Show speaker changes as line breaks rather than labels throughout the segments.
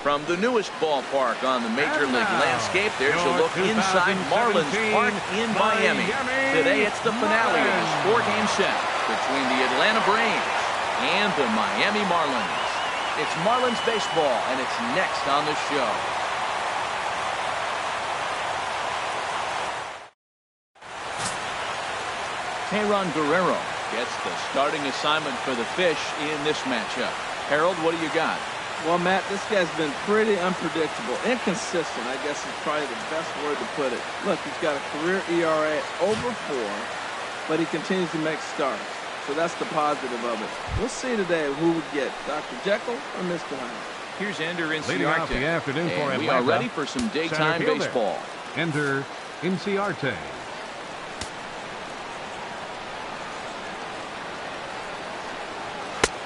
From the newest ballpark on the Major League landscape, there's a look inside Marlins Park in Miami. Today it's the finale of this four-game set between the Atlanta Braves and the Miami Marlins. It's Marlins baseball, and it's next on the show. Teheran Guerrero gets the starting assignment for the Fish in this matchup. Harold, what do you got?
Well, Matt, this guy's been pretty unpredictable. Inconsistent, I guess is probably the best word to put it. Look, he's got a career ERA over 4, but he continues to make starts. So that's the positive of it. We'll see today who we get, Dr. Jekyll or Mr. Hyde.
Here's Ender
Leading off the
Inciarte.
afternoon for
And we
Atlanta,
are ready for some daytime
center fielder,
baseball.
Ender Inciarte.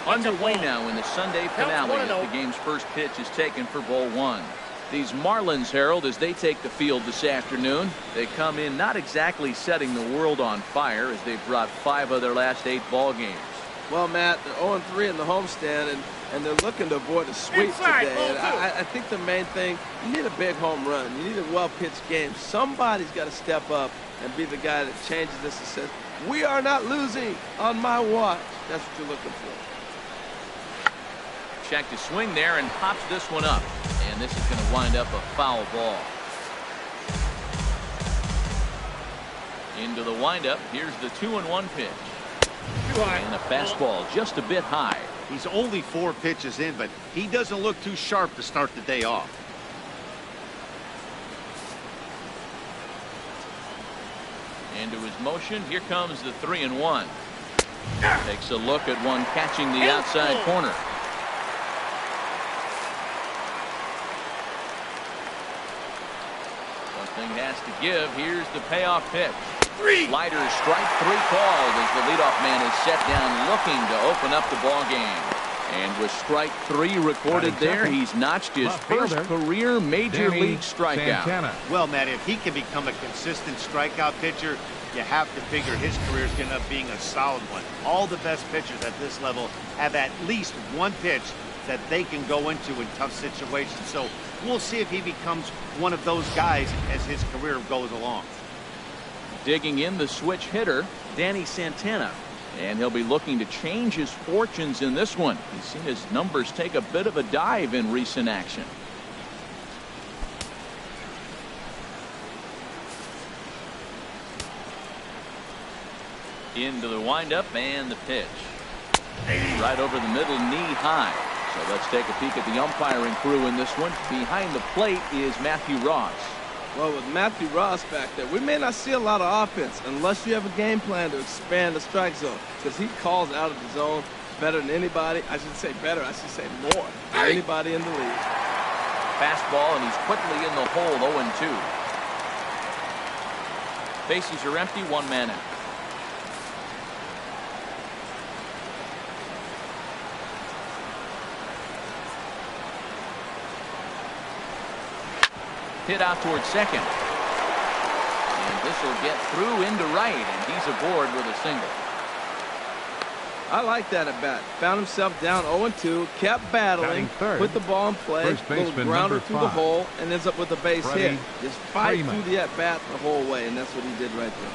Underway now in the Sunday finale as the game's first pitch is taken for ball 1. These Marlins, Harold, as they take the field this afternoon, they come in not exactly setting the world on fire as they've brought 5 of their last 8 ball games.
Well, Matt, they're 0-3 in the homestand, and they're looking to avoid a sweep today. And I think the main thing, you need a big home run. You need a well-pitched game. Somebody's got to step up and be the guy that changes this and says, we are not losing on my watch. That's what you're looking for.
Check to swing there and pops this one up. And this is going to wind up a foul ball. Into the windup. Here's the 2-1 pitch. And a fastball just a bit high.
He's only 4 pitches in, but he doesn't look too sharp to start the day off.
Into his motion. Here comes the 3-1. Takes a look at one catching the outside corner. Something has to give. Here's the payoff pitch. Slider, strike 3 called as the leadoff man is set down looking to open up the ball game. And with strike 3 recorded there, he's notched his first career major league strikeout.
Santana.
Well, Matt, if he can become a consistent strikeout pitcher, you have to figure his career is going to end up being a solid one. All the best pitchers at this level have at least one pitch that they can go into in tough situations. So we'll see if he becomes one of those guys as his career goes along.
Digging in the switch hitter, Danny Santana. And he'll be looking to change his fortunes in this one. He's seen his numbers take a bit of a dive in recent action. Into the windup and the pitch. Right over the middle, knee high. So let's take a peek at the umpiring crew in this one. Behind the plate is Matthew Ross.
Well, with Matthew Ross back there, we may not see a lot of offense unless you have a game plan to expand the strike zone, because he calls out of the zone better than anybody. I should say better. I should say more than anybody in the league.
Fastball, and he's quickly in the hole, 0-2. Bases are empty, 1 man out. Hit out towards second. And this will get through into right, and he's aboard with a single.
I like that at bat. Found himself down 0-2, kept battling, put the ball in play, little grounder through the hole, and ends up with a base hit. Just fight through the at bat the whole way, and that's what he did right there.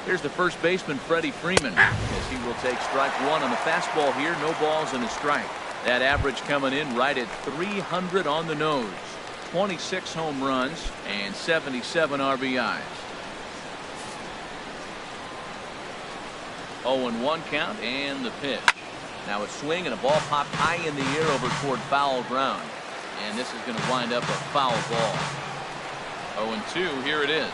Here's the first baseman, Freddie Freeman, as he will take strike 1 on the fastball here. No balls and a strike. That average coming in right at 300 on the nose. 26 home runs and 77 RBIs. 0-1 count and the pitch. Now a swing and a ball popped high in the air over toward foul ground. And this is going to wind up a foul ball. 0-2, here it is.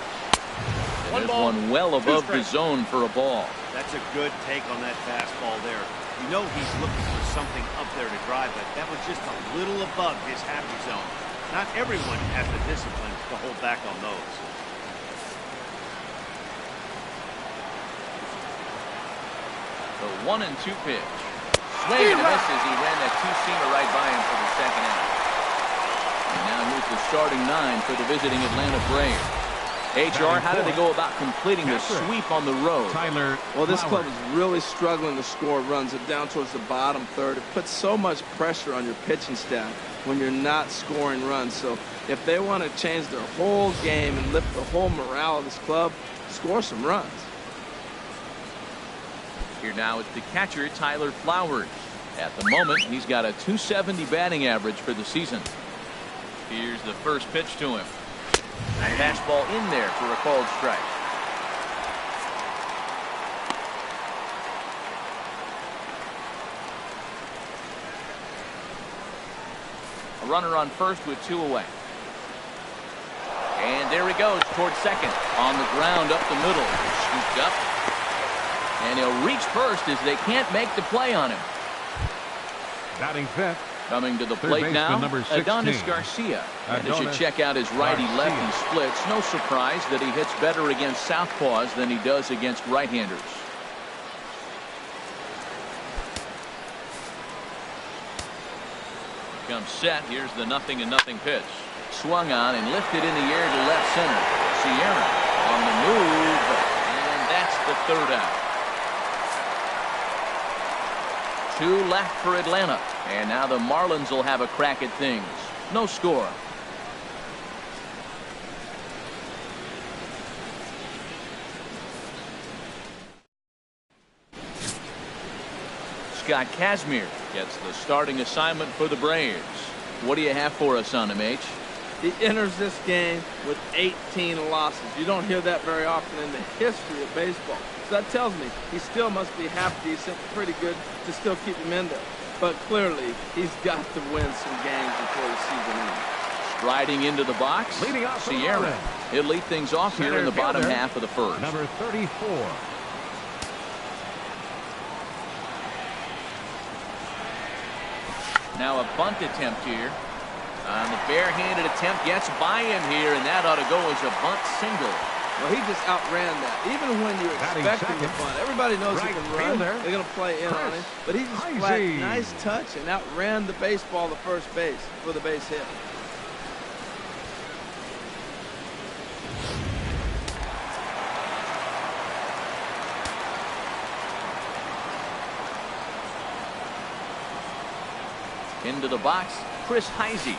It is one well above the zone for a ball.
That's a good take on that fastball there. You know he's looking for something up there to drive, but that was just a little above his happy zone. Not everyone has the discipline to hold back on those.
The 1-2 pitch. Swing and misses. He ran that 2-seamer right by him for the second out. And now here's the starting 9 for the visiting Atlanta Braves. HR, how do they go about completing the sweep on the road?
Tyler.
Well, this club is really struggling to score runs. It down towards the bottom third. It puts so much pressure on your pitching staff when you're not scoring runs. So if they want to change their whole game and lift the whole morale of this club, score some runs.
Here now is the catcher, Tyler Flowers. At the moment, he's got a .270 batting average for the season. Here's the first pitch to him. Fastball in there for a called strike. A runner on first with 2 away. And there he goes towards second. On the ground up the middle. Scooped up. And he'll reach first as they can't make the play on him.
Batting fifth.
Coming to the
Third
plate
baseman,
now,
number 16.
Adonis Garcia. And as you
Adonis
check out his righty-lefty splits, no surprise that he hits better against southpaws than he does against right-handers. Comes set. Here's the 0-0 pitch. Swung on and lifted in the air to left center. Sierra on the move, and that's the third out. 2 left for Atlanta. And now the Marlins will have a crack at things. No score. Scott Kazmir gets the starting assignment for the Braves. What do you have for us on him, H?
He enters this game with 18 losses. You don't hear that very often in the history of baseball. So that tells me he still must be half decent, pretty good to still keep him in there. But clearly, he's got to win some games before the season ends.
Striding into the box,
Leading off the
Sierra.
Marlins.
He'll lead things off here in the bottom half of the first.
Number 34.
Now a bunt attempt here. The barehanded attempt gets by him here, and that ought to go as a bunt single.
Well, he just outran that. Even when you expect him to bunt, everybody knows he can run. They're going to play in on him. But he just flat, nice touch, and outran the baseball to first base for the base hit.
Into the box, Chris Heisey.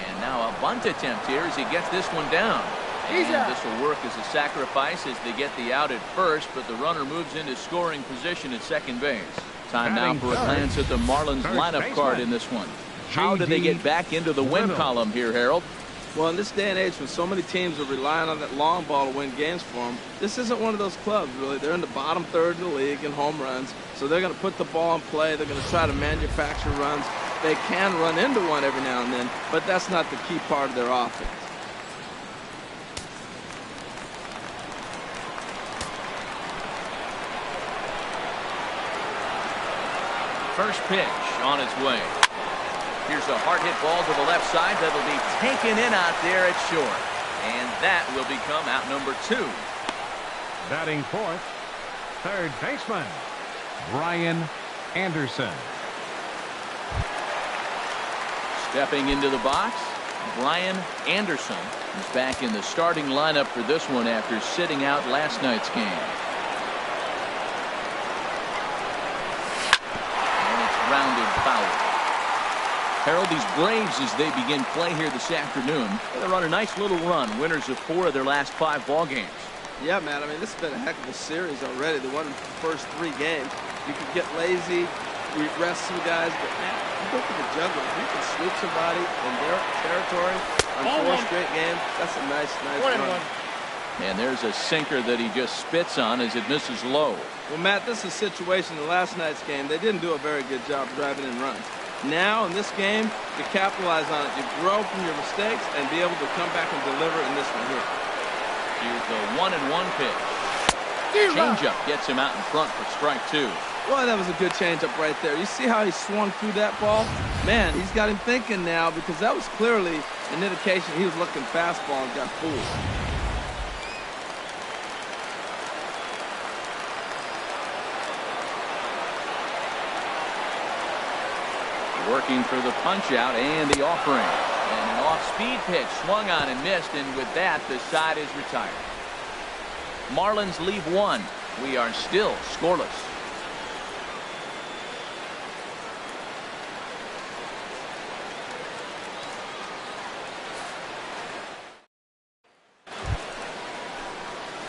And now a bunt attempt here as he gets this one down. And this will work as a sacrifice as they get the out at first, but the runner moves into scoring position at second base. Time now for a glance at the Marlins lineup card in this one. How do they get back into the win column here, Harold?
Well, in this day and age, when so many teams are relying on that long ball to win games for them, this isn't one of those clubs, really. They're in the bottom third of the league in home runs, so they're going to put the ball in play. They're going to try to manufacture runs. They can run into one every now and then, but that's not the key part of their offense.
First pitch on its way. Here's a hard hit ball to the left side that'll be taken in out there at short. And that will become out number 2.
Batting fourth, third baseman, Brian Anderson.
Stepping into the box, Brian Anderson is back in the starting lineup for this one after sitting out last night's game. And it's rounded foul. Harold, these Braves, as they begin play here this afternoon, they're on a nice little run, winners of 4 of their last 5 ball games.
Yeah, man, I mean, this has been a heck of a series already. They won the first 3 games. You could get lazy, rest some guys, but man, you go for the jugglers. You can sweep somebody in their territory on 4 straight games. That's a nice run.
And there's a sinker that he just spits on as it misses low.
Well, Matt, this is a situation in last night's game. They didn't do a very good job driving in runs. Now, in this game, you capitalize on it. You grow from your mistakes and be able to come back and deliver in this one here.
Here's the 1-1 pitch. Changeup gets him out in front for strike 2.
Well, that was a good changeup right there. You see how he swung through that ball? Man, he's got him thinking now because that was clearly an indication he was looking fastball and got fooled.
Working for the punch out and the offering. And an off-speed pitch swung on and missed, and with that, the side is retired. Marlins leave one. We are still scoreless.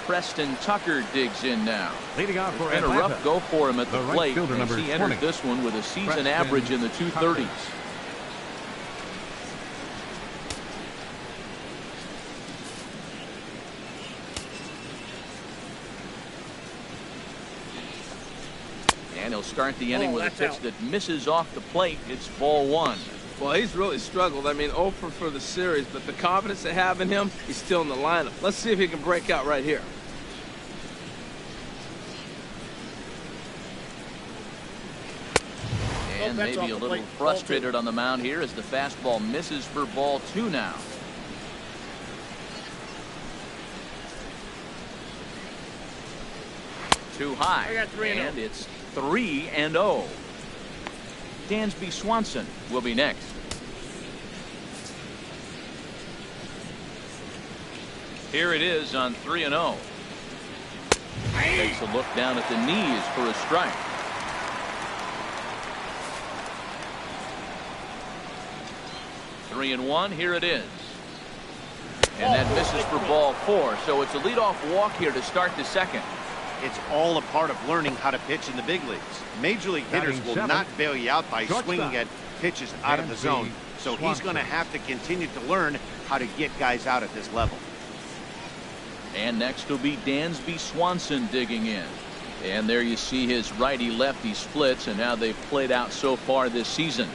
Preston Tucker digs in now.
Leading off for
It's been a
Atlanta,
rough go for him at the
right
plate.
fielder,
As
number
he entered
20,
this one with a season
Preston
average in the 230s.
Tucker.
And he'll start the inning with a pitch that misses off the plate. It's ball one.
Well, he's really struggled. I mean, 0 for the series, but the confidence they have in him, he's still in the lineup. Let's see if he can break out right here.
And maybe a little frustrated on the mound here as the fastball misses for ball two now. Too high. And it's 3-0. Dansby Swanson will be next. Here it is on 3-0. Takes a look down at the knees for a strike. Three and one. Here it is. And that misses for ball four. So it's a leadoff walk here to start the second.
It's all a part of learning how to pitch in the big leagues. Major league hitters will not bail you out by swinging at pitches out of the zone. So he's going to have to continue to learn how to get guys out at this level.
And next will be Dansby Swanson digging in. And there you see his righty-lefty splits and how they've played out so far this season.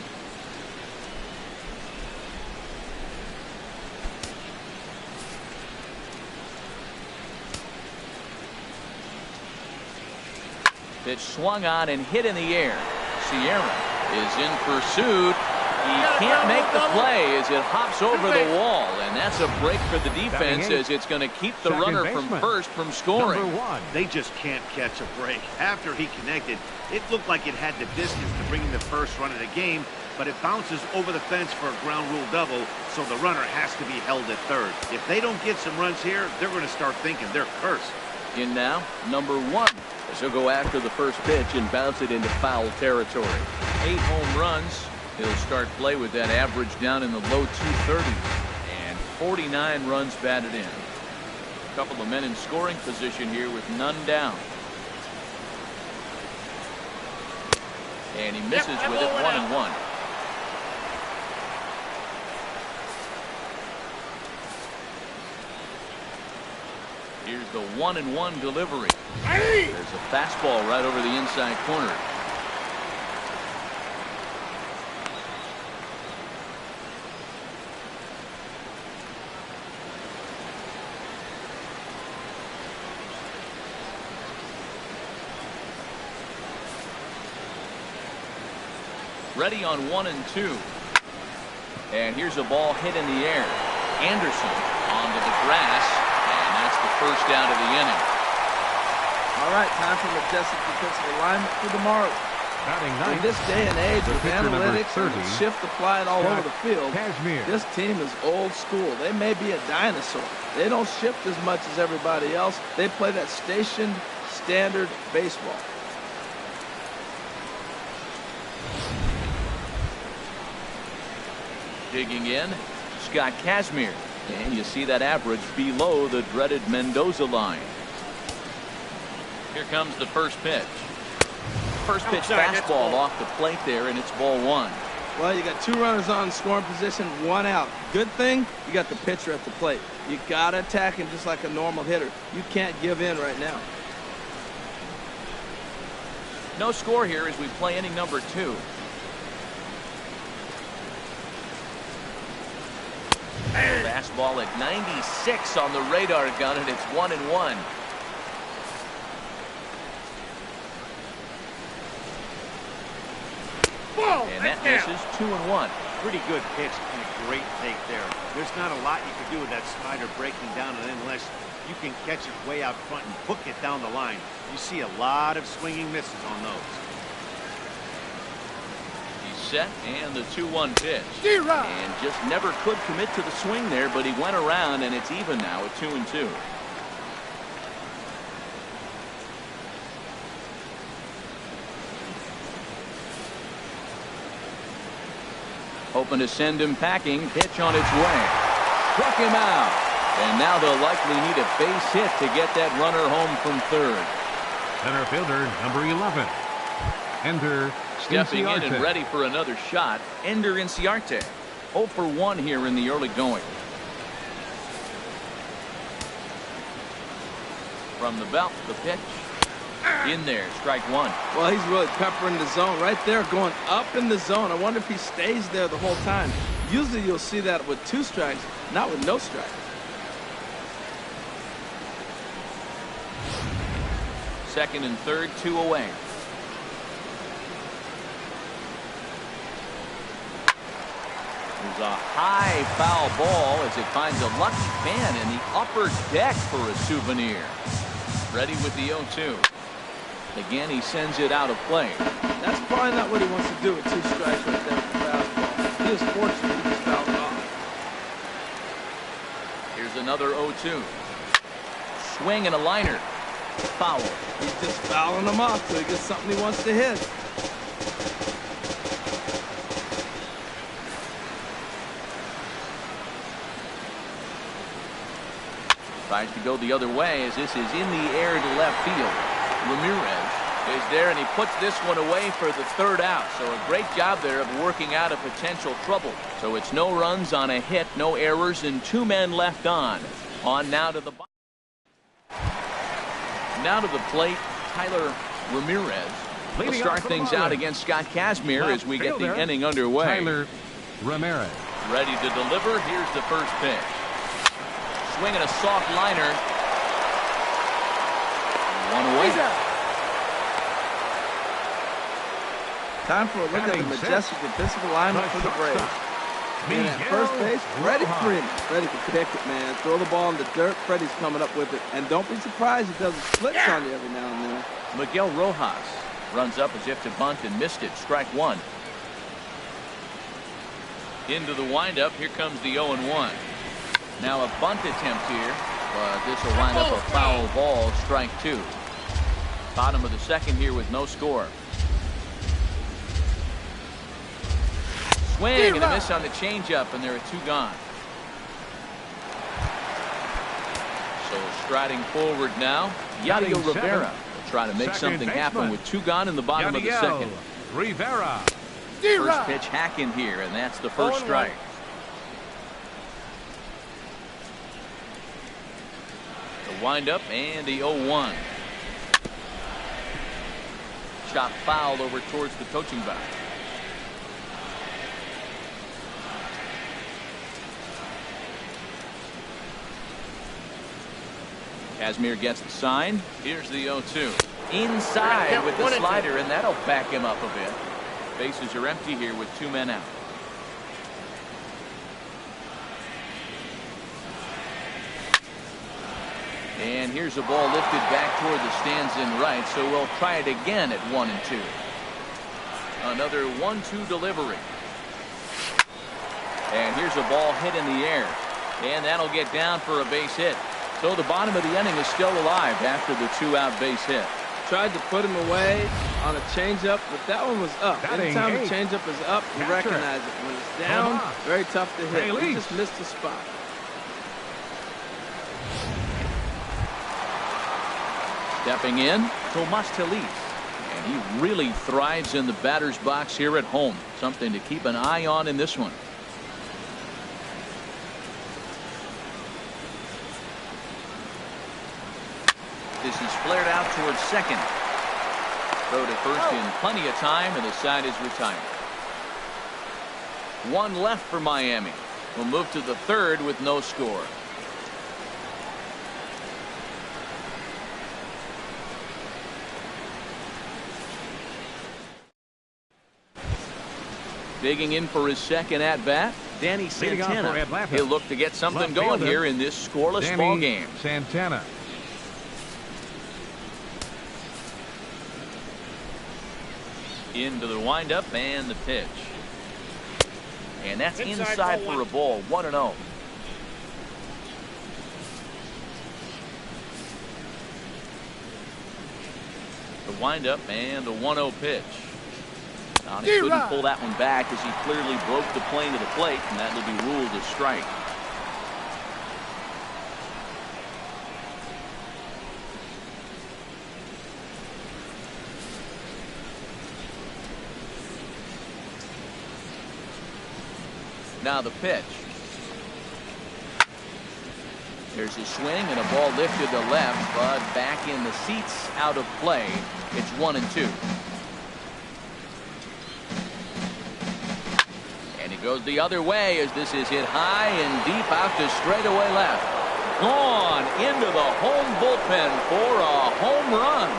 Pitch swung on and hit in the air. Sierra is in pursuit. He can't make the play as it hops over the wall, and that's a break for the defense as it's going to keep the runner from first from scoring.
They just can't catch a break. After he connected, it looked like it had the distance to bring in the first run of the game, but it bounces over the fence for a ground rule double, so the runner has to be held at third. If they don't get some runs here, they're going to start thinking they're cursed.
In now, number one. As he'll go after the first pitch and bounce it into foul territory. 8 home runs. He'll start play with that average down in the low 230s. And 49 runs batted in. A couple of men in scoring position here with none down. And he misses with it, 1-1. Here's the 1-1 delivery. There's a fastball right over the inside corner. Ready on 1-2. And here's a ball hit in the air. Anderson onto the grass. First down of the inning.
All right, time for majestic defensive alignment for the Marlins. In this day and age with analytics and shift applied all over the field, this team is old school. They may be a dinosaur. They don't shift as much as everybody else. They play that stationed standard baseball.
Digging in, Scott Kazmir. And you see that average below the dreaded Mendoza line. Here comes the first pitch. First pitch fastball off the plate there, and it's ball one.
Well, you got 2 runners on scoring position, 1 out. Good thing, you got the pitcher at the plate. You got to attack him just like a normal hitter. You can't give in right now.
No score here as we play inning number 2. Fastball at 96 on the radar gun, and it's 1-1. And that misses 2-1.
Pretty good pitch and a great take there. There's not a lot you can do with that slider breaking down, and unless you can catch it way out front and hook it down the line, you see a lot of swinging misses on those.
Set and the 2-1 pitch. And just never could commit to the swing there, but he went around, and it's even now at 2-2. hoping to send him packing. Pitch on its way. Struck him out. And now they'll likely need a base hit to get that runner home from third.
Center fielder number 11. Ender
Stepping in and
Inciarte.
ready for another shot, Ender Inciarte. 0 for 1 here in the early going. From the belt, the pitch. In there, strike one.
Well, he's really peppering the zone right there, going up in the zone. I wonder if he stays there the whole time. Usually you'll see that with 2 strikes, not with no strikes.
Second and third, 2 away. There's a high foul ball as it finds a lucky fan in the upper deck for a souvenir. Ready with the 0-2. Again, he sends it out of play.
That's probably not what he wants to do with 2 strikes right there with the fastball. He was fortunate he just fouled it off.
Here's another 0-2. Swing and a liner. Foul.
He's just fouling him off till he gets something he wants to hit.
Tries to go the other way as this is in the air to left field. Ramirez is there, and he puts this one away for the third out. So a great job there of working out a potential trouble. So it's no runs on a hit, no errors, and 2 men left on. On now to the plate, Tyler Ramirez will
Leading
start
off for the
things out
Marlins.
against Scott Kazmir
Left
as we get the
fielder,
inning underway.
Tyler Ramirez.
Ready to deliver. Here's the first pitch. Swinging a soft liner. One away.
Time for a look at the majestic defensive alignment for the Braves. And at first base, Freddie Freeman. Freddie can pick it, man. Throw the ball in the dirt. Freddie's coming up with it. And don't be surprised he does splits on you every now and then.
Miguel Rojas runs up as if to bunt and missed it. Strike one. Into the windup. Here comes the 0-1. Now a bunt attempt here, but this will wind up a foul ball. Strike two. Bottom of the second here with no score. Swing and a miss on the changeup, and there are 2 gone. So striding forward now, Yadier Rivera will try to make something happen with 2 gone in the bottom of the second.
Rivera.
First pitch hack in here, and that's the first strike. The windup and the 0-1. Shot fouled over towards the coaching box. Kazmir gets the sign. Here's the 0-2. Inside with the slider, and that'll back him up a bit. Bases are empty here with 2 men out. And here's a ball lifted back toward the stands in right, so we'll try it again at 1-2. Another 1-2 delivery. And here's a ball hit in the air, and that'll get down for a base hit. So the bottom of the inning is still alive after the 2-out base hit.
Tried to put him away on a changeup, but that one was up. Anytime a changeup is up, you recognize it. When it's down, very tough to hit. He just missed the spot.
Stepping in, Tomas Telis. And he really thrives in the batter's box here at home. Something to keep an eye on in this one. This is flared out towards second. Throw to first in plenty of time, and the side is retired. 1 left for Miami. We'll move to the third with no score. Digging in for his second at-bat, Danny Santana. He'll look to get something going here in this scoreless ball game.
Santana.
Into the windup and the pitch. And that's inside for a ball. 1-0. The windup and the 1-0 pitch. He couldn't pull that one back as he clearly broke the plane to the plate, and that will be ruled a strike. Now the pitch. There's a swing and a ball lifted to left, but back in the seats, out of play. It's 1-2. And it goes the other way as this is hit high and deep out to straightaway left. Gone into the home bullpen for a home run.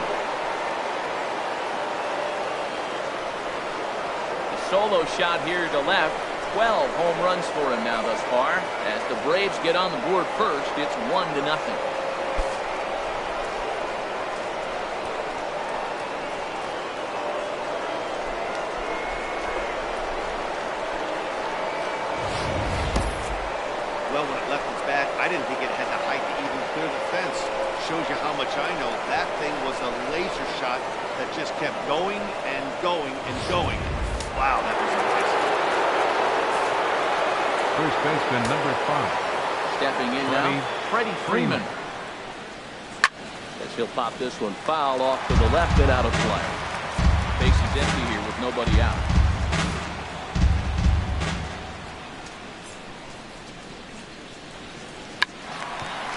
The solo shot here to left. 12 home runs for him now thus far. As the Braves get on the board first, it's 1-0.
Well, when it left its bat, I didn't think it had the height to even clear the fence. Shows you how much I know. That thing was a laser shot that just kept going and going and going. Wow, that was impressive.
First baseman number 5.
Stepping in now, Freddie Freeman. As he'll pop this one foul off to the left and out of play. Base is empty here with nobody out.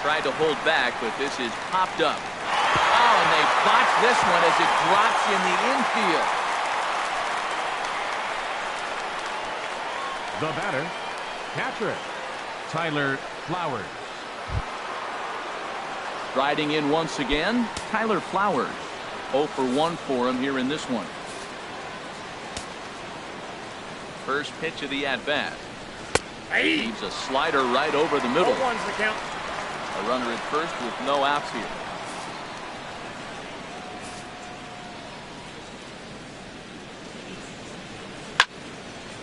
Tried to hold back, but this is popped up. Oh, and they botched this one as it drops in the infield.
The batter, catcher, Tyler Flowers.
Riding in once again, Tyler Flowers. 0 for 1 for him here in this one. First pitch of the at-bat. Leaves a slider right over the middle.
0-1's the count.
A runner at first with no outs here.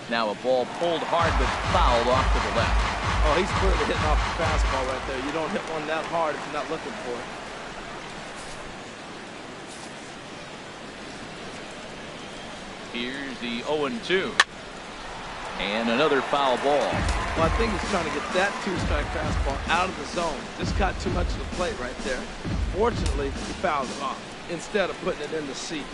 Now a ball pulled hard but fouled off to the left.
Oh, he's clearly hitting off the fastball right there. You don't hit one that hard if you're not looking for it.
Here's the 0-2. And another foul ball.
Well, I think he's trying to get that two-strike fastball out of the zone. Just caught too much of the plate right there. Fortunately, he fouled it off instead of putting it in the seats.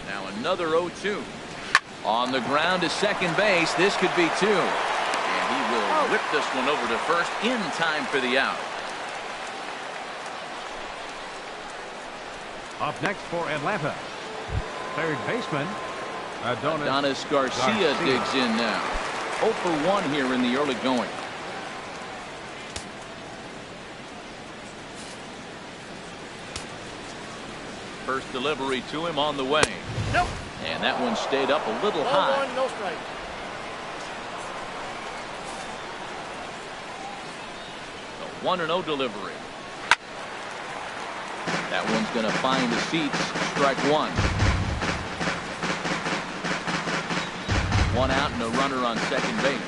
Now another 0-2. On the ground to second base. This could be 2. And he will whip this one over to first in time for the out.
Up next for Atlanta, third baseman
Adonis Garcia digs in now. 0 for 1 here in the early going. First delivery to him on the way.
Nope.
And that one stayed up a little high.
0-1, no strike.
The 1-0 delivery. That one's going to find the seats. Strike 1. 1 out and a runner on second base.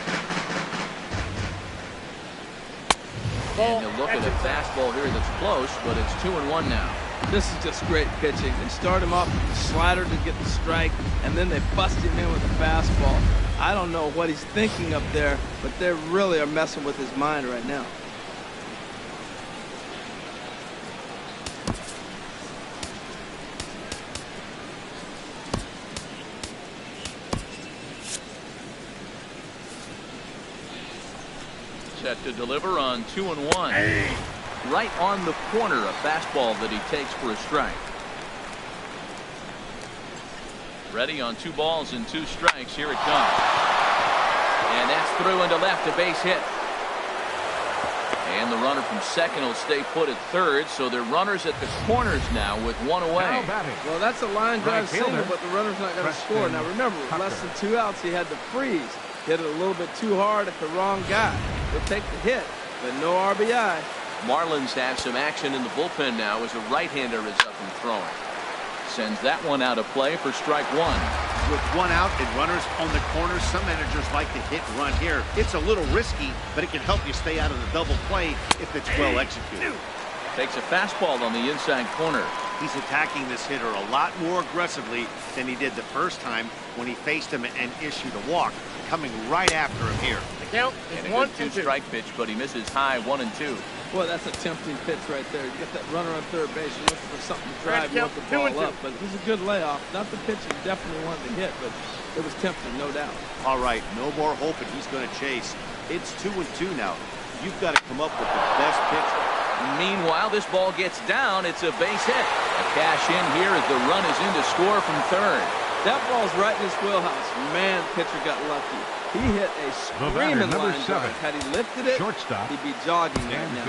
And he'll look at a fastball here that's close, but it's 2-1 now.
This is just great pitching. They start him off with the slider to get the strike, and then they bust him in with the fastball. I don't know what he's thinking up there, but they really are messing with his mind right now.
Set to deliver on 2-1. Right on the corner, a fastball that he takes for a strike. Ready on 2 balls and 2 strikes. Here it comes. And that's through into left, a base hit. And the runner from second will stay put at third, so they're runners at the corners now with 1 away.
Well, that's a line drive single, but the runner's not going to score. Now remember, with less than 2 outs, he had to freeze. Hit it a little bit too hard at the wrong guy. He'll take the hit, but no RBI.
Marlins have some action in the bullpen now as a right-hander is up and throwing. Sends that one out of play for strike 1.
With 1 out and runners on the corner, some managers like to hit run here. It's a little risky, but it can help you stay out of the double play if it's well executed.
Takes a fastball on the inside corner.
He's attacking this hitter a lot more aggressively than he did the first time when he faced him and issued a walk. Coming right after him here.
The count is
And a
1
good
and 2.
two-strike pitch, but he misses high 1 and 2.
Boy, that's a tempting pitch right there. You get that runner on third base. You're looking for something to drive. You want the
2 and
ball
2.
up. But this is a good layoff. Not the pitch he definitely wanted to hit, but it was tempting, no doubt.
All right, no more hoping he's going to chase. It's 2 and 2 now. You've got to come up with the best pitch.
Meanwhile, this ball gets down. It's a base hit. A cash in here as the run is in to score from third.
That ball's right in his wheelhouse. Man, pitcher got lucky. He hit a screaming line drive. Had he lifted it,
shortstop,
he'd be jogging right now.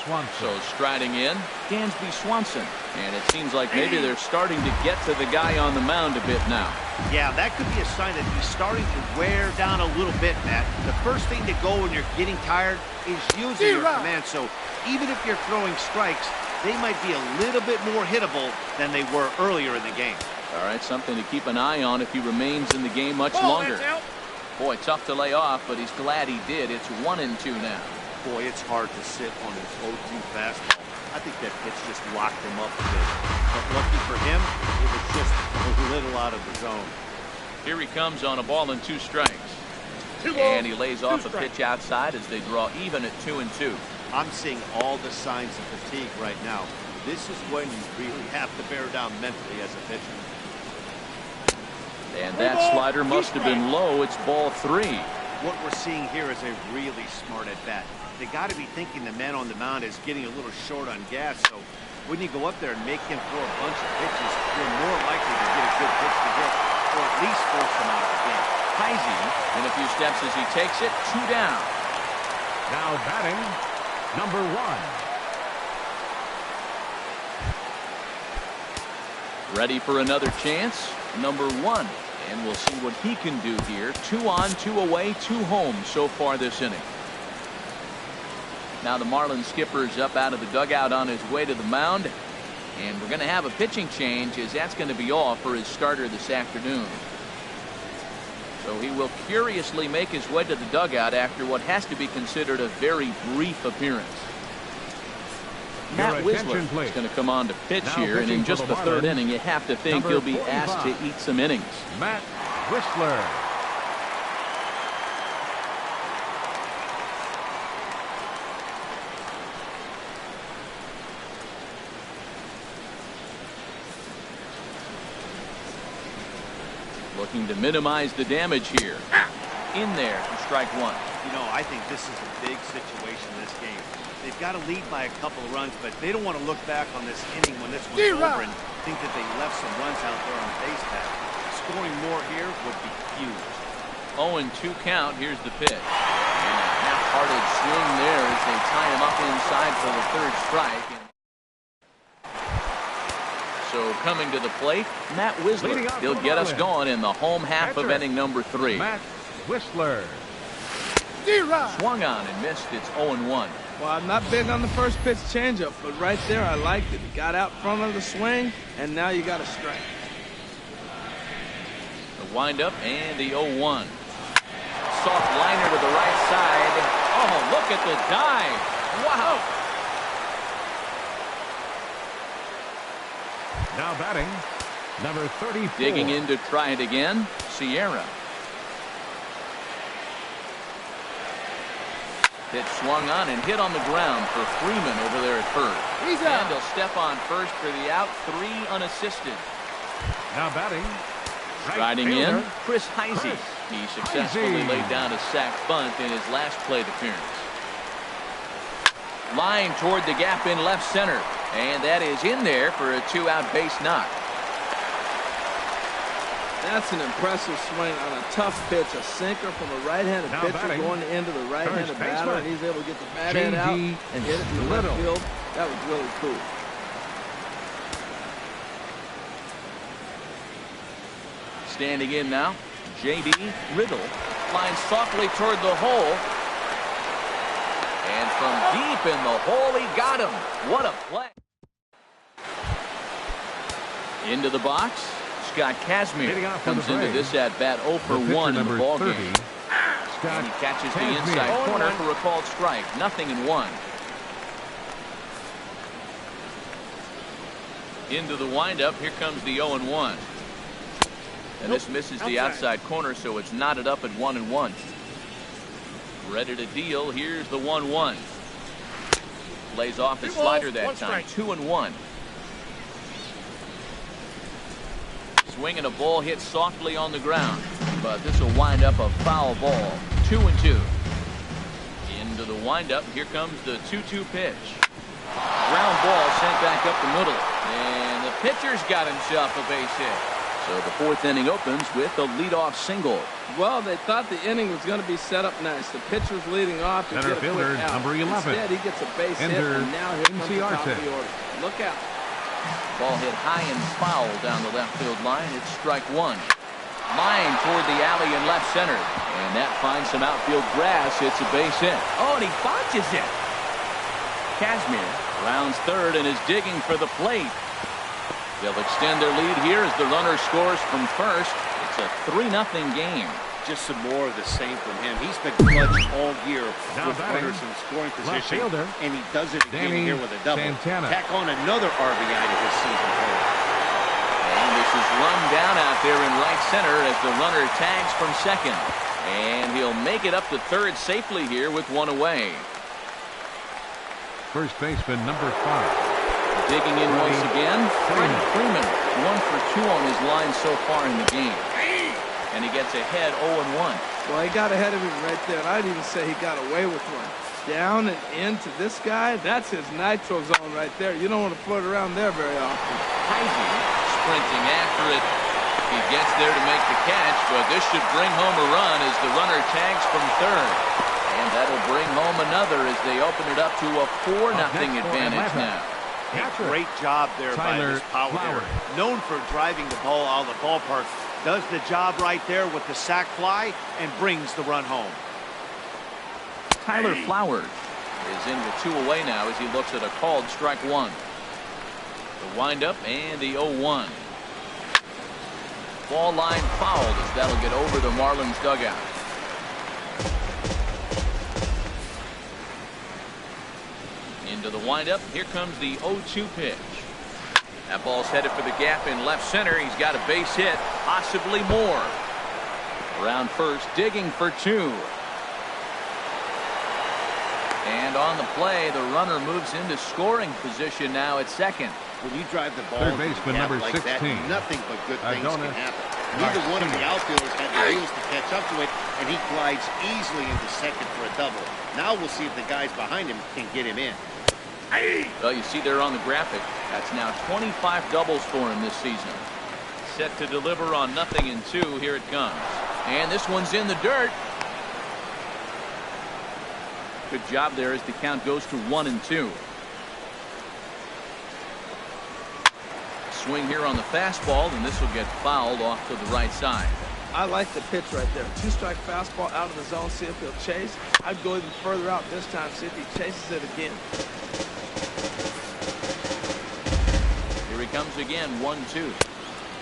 Swanson.
So striding in, Dansby Swanson. And it seems like maybe they're starting to get to the guy on the mound a bit now.
Yeah, that could be a sign that he's starting to wear down a little bit, Matt. The first thing to go when you're getting tired is using your command. So even if you're throwing strikes, they might be a little bit more hittable than they were earlier in the game.
All right, something to keep an eye on if he remains in the game much longer. Boy, tough to lay off, but he's glad he did. It's 1 and 2 now.
Boy, it's hard to sit on his 0-2 fastball. I think that pitch just locked him up a bit. But lucky for him, it was just a little out of the zone.
Here he comes on a ball and 2 strikes. And he lays off a pitch outside as they draw even at 2 and 2.
I'm seeing all the signs of fatigue right now. This is when you really have to bear down mentally as a pitcher.
And that slider must have been low. It's ball 3.
What we're seeing here is a really smart at-bat. They got to be thinking the man on the mound is getting a little short on gas, so when you go up there and make him throw a bunch of pitches, you're more likely to get a good pitch to hit, or at least force him out of the game.
Heisey in a few steps as he takes it. 2 down.
Now batting, number 1.
Ready for another chance. Number 1. And we'll see what he can do here. 2 on, 2 away, 2 home so far this inning. Now the Marlins skipper's up out of the dugout on his way to the mound. And we're going to have a pitching change as that's going to be all for his starter this afternoon. So he will curiously make his way to the dugout after what has to be considered a very brief appearance. Matt Wisler is going to come on to pitch here, and in just the 3rd inning, you have to think he'll be asked to eat some innings.
Matt Wisler.
Looking to minimize the damage here. In there for strike 1.
You know, I think this is a big situation in this game. They've got to lead by a couple of runs, but they don't want to look back on this inning when this one's over and think that they left some runs out there on the base pad. Scoring more here would be huge.
0-2 count. Here's the pitch. And a half-hearted swing there as they tie him up inside for the 3rd strike. So coming to the plate, Matt Wisler. He'll get us going in the home half of inning number 3.
Matt Wisler.
Swung on and missed. It's 0-1.
Well, I'm not big on the first pitch changeup, but right there I liked it. He got out front of the swing, and now you got a strike.
The windup and the 0-1. Soft liner to the right side. Oh, look at the dive. Wow.
Now batting, number 34.
Digging in to try it again, Sierra. Pitch swung on and hit on the ground for Freeman over there at first.
He's out.
And he'll step on first for the out. 3 unassisted.
Now batting,
Striding in, Chris Heisey. He successfully laid down a sac bunt in his last plate appearance. Line toward the gap in left center. And that is in there for a 2-out base knock.
That's an impressive swing on a tough pitch. A sinker from a right-handed pitcher
batting,
going into the right-handed batter, and he's able to get the bat end out and hit it to left field. That was really cool.
Standing in now, J.D. Riddle lines softly toward the hole. And from deep in the hole, he got him. What a play. Into the box, Scott Kazmir comes into this at-bat 0 for 1 in the ballgame. And he catches the inside corner for a called strike. 0-1. Into the windup. Here comes the 0-1. And this misses the outside corner, so it's knotted up at 1-1. Ready to deal. Here's the 1-1. Lays off his slider that time. 2-1. Swinging a ball hit softly on the ground, but this will wind up a foul ball. 2-2. Into the windup. Here comes the 2-2 pitch. Ground ball sent back up the middle, and the pitcher's got himself a base hit. So the fourth inning opens with a leadoff single.
Well, they thought the inning was going to be set up nice. The pitcher's leading off to
Center
get a
fielder,
quick out.
number 11.
Instead, he gets a base hit, and now here comes the top of the order. Look out.
Ball hit high and foul down the left field line. It's strike one. Line toward the alley in left center. And that finds some outfield grass. It's a base hit. Oh, and he botches it. Kazmir rounds third and is digging for the plate. They'll extend their lead here as the runner scores from first. It's a 3-0 game.
Just some more of the same from him. He's been clutch all year with runners in scoring position, and he does it again here with a double. Tack on another RBI to his season total.
And this is run down out there in right center as the runner tags from second. And he'll make it up to third safely here with one away.
First baseman, number 5.
Digging in once again, Freeman. 1 for 2 on his line so far in the game. And he gets ahead 0-1.
Well, he got ahead of him right there. I'd even say he got away with one. Down and into this guy, that's his nitro zone right there. You don't want to float around there very often.
Crazy sprinting after it. He gets there to make the catch, but this should bring home a run as the runner tags from third. And that'll bring home another as they open it up to a 4-0 advantage now.
A great job there by this power hitter. Known for driving the ball out of the ballpark. Does the job right there with the sac fly and brings the run home.
Tyler Flowers is in with 2 away now as he looks at a called strike one. The windup and the 0-1. Ball line fouled as that'll get over the Marlins dugout. Into the windup. Here comes the 0-2 pitch. That ball's headed for the gap in left center. He's got a base hit, possibly more. Around first, digging for 2. And on the play, the runner moves into scoring position now at second.
When you drive the ball
third baseman, number 16.
That, nothing but good things can happen. Neither one of the outfielders had the wheels to catch up to it, and he glides easily into second for a double. Now we'll see if the guys behind him can get him in.
Well, you see there on the graphic, that's now 25 doubles for him this season. Set to deliver on 0-2. Here it comes. And this one's in the dirt. Good job there as the count goes to 1-2. Swing here on the fastball, and this will get fouled off to the right side.
I like the pitch right there. 2-strike fastball out of the zone. See if he'll chase. I'd go even further out this time. See if he chases it again.
Here he comes again. 1-2.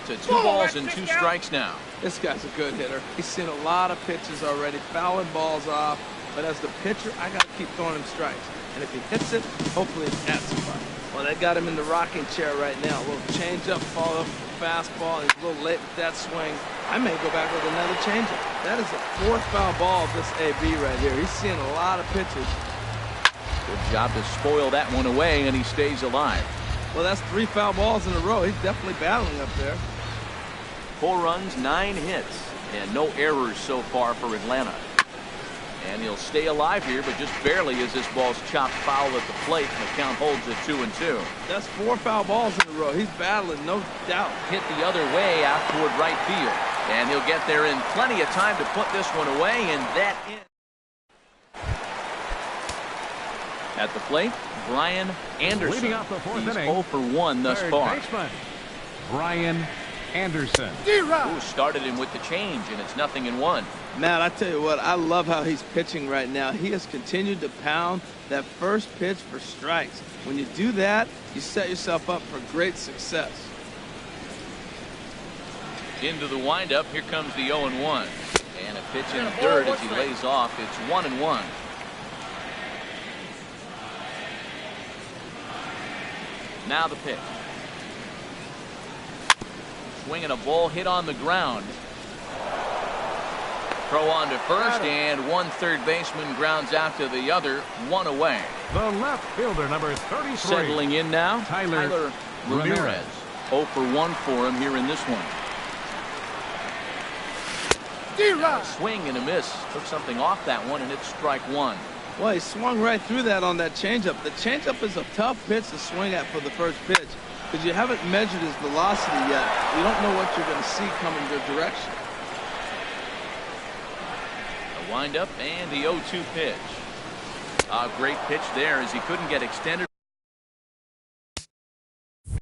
To 2 balls and 2 strikes now.
This guy's a good hitter. He's seen a lot of pitches already, fouling balls off. But as the pitcher, I got to keep throwing him strikes. And if he hits it, hopefully it's at somebody. Well, they got him in the rocking chair right now. A little change-up, follow up fastball. He's a little late with that swing. I may go back with another changeup. That is the 4th foul ball of this AB right here. He's seeing a lot of pitches.
Good job to spoil that one away, and he stays alive.
Well, that's 3 foul balls in a row. He's definitely battling up there.
4 runs, 9 hits, and no errors so far for Atlanta. And he'll stay alive here, but just barely as this ball's chopped foul at the plate, and the count holds at 2-2.
That's 4 foul balls in a row. He's battling, no doubt.
Hit the other way out toward right field. And he'll get there in plenty of time to put this one away, and that in. At the plate, Brian Anderson.
Leading off the 4th
He's
inning.
0 for 1 thus far.
Baseman, Brian Anderson.
Who started him with the change, and it's 0-1.
Matt, I tell you what, I love how he's pitching right now. He has continued to pound that first pitch for strikes. When you do that, you set yourself up for great success.
Into the windup, here comes the 0-1. And a pitch in the dirt as he lays off. It's 1-1. Now the pitch. swinging a ball hit on the ground. Throw on to first, and one third baseman grounds out to the other, one away.
The left fielder, number 33.
Settling in now, Tyler Ramirez. 0 for 1 for him here in this one. A swing and a miss. Took something off that one, and it's strike one.
Well, he swung right through that on that changeup. The changeup is a tough pitch to swing at for the first pitch because you haven't measured his velocity yet. You don't know what you're going to see coming your direction.
A windup and the 0-2 pitch. A great pitch there as he couldn't get extended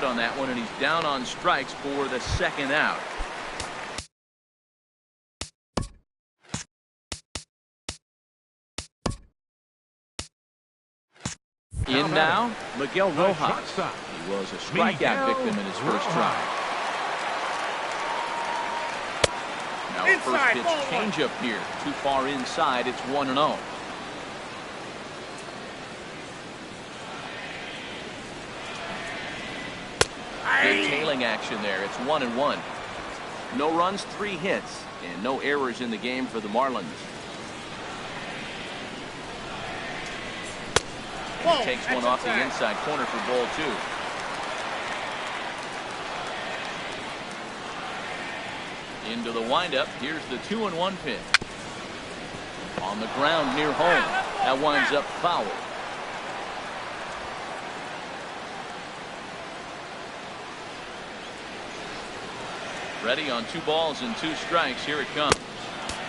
on that one, and he's down on strikes for the second out. In now, Miguel Rojas. He was a strikeout victim in his first try. Now a first pitch changeup here. Too far inside. It's 1-0. Good tailing action there. It's 1-1. No runs, 3 hits, and no errors in the game for the Marlins. He takes one off the inside corner for ball 2. Into the windup. Here's the 2-1 pitch. On the ground near home. That winds up foul. Ready on 2 balls and 2 strikes. Here it comes.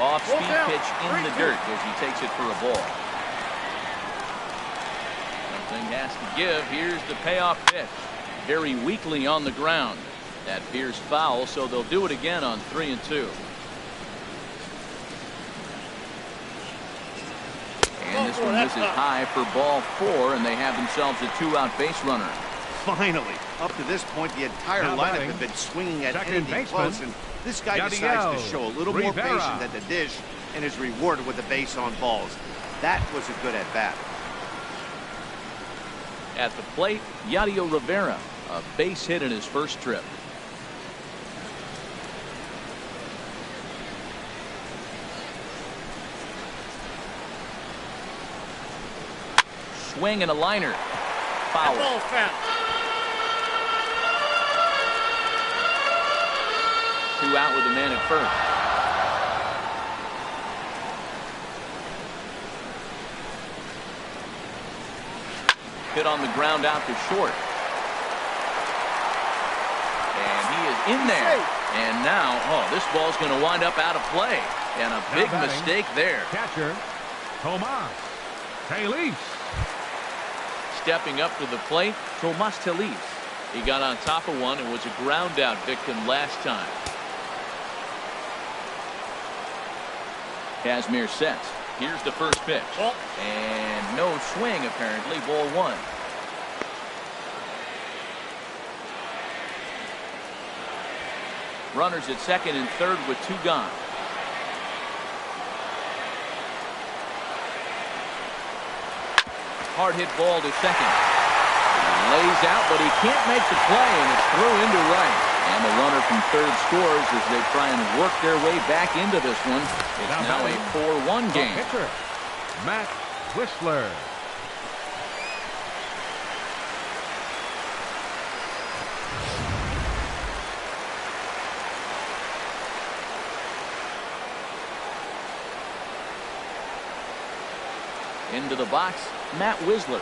Off-speed pitch in the dirt as he takes it for a ball. Something has to give. Here's the payoff pitch. Very weakly on the ground. That appears foul, so they'll do it again on 3-2. And this one misses high for ball 4, and they have themselves a 2-out base runner.
Finally, up to this point, the entire lineup had been swinging at anything close, and this guy decides to show a little more patience at the dish and is rewarded with a base on balls. That was a good at-bat.
At the plate, Yadier Rivera, a base hit in his first trip. Swing and a liner. Foul.
Ball foul.
2 out with a man at first. Hit on the ground out to short. And he is in there. And now, this ball's going to wind up out of play. And a big mistake there.
Catcher, Tomas Telis.
Stepping up to the plate, Tomas Telis. He got on top of one and was a ground out victim last time. Kazmir sets. Here's the first pitch. And no swing, apparently. Ball 1. Runners at second and third with 2 gone. Hard hit ball to second. He lays out, but he can't make the play, and it's thrown into right. And the runner from third scores as they try and work their way back into this one. It's now a 4-1 game.
Pitcher, Matt Whistler.
Into the box, Matt Whistler.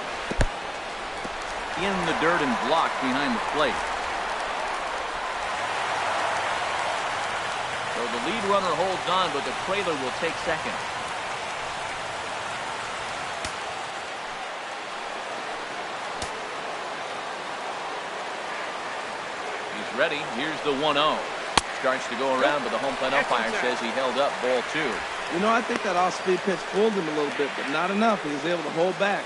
In the dirt and blocked behind the plate. So the lead runner holds on, but the trailer will take second. He's ready. Here's the 1-0. Starts to go around, but the home plate umpire says he held up ball 2.
You know, I think that off-speed pitch fooled him a little bit, but not enough. He was able to hold back.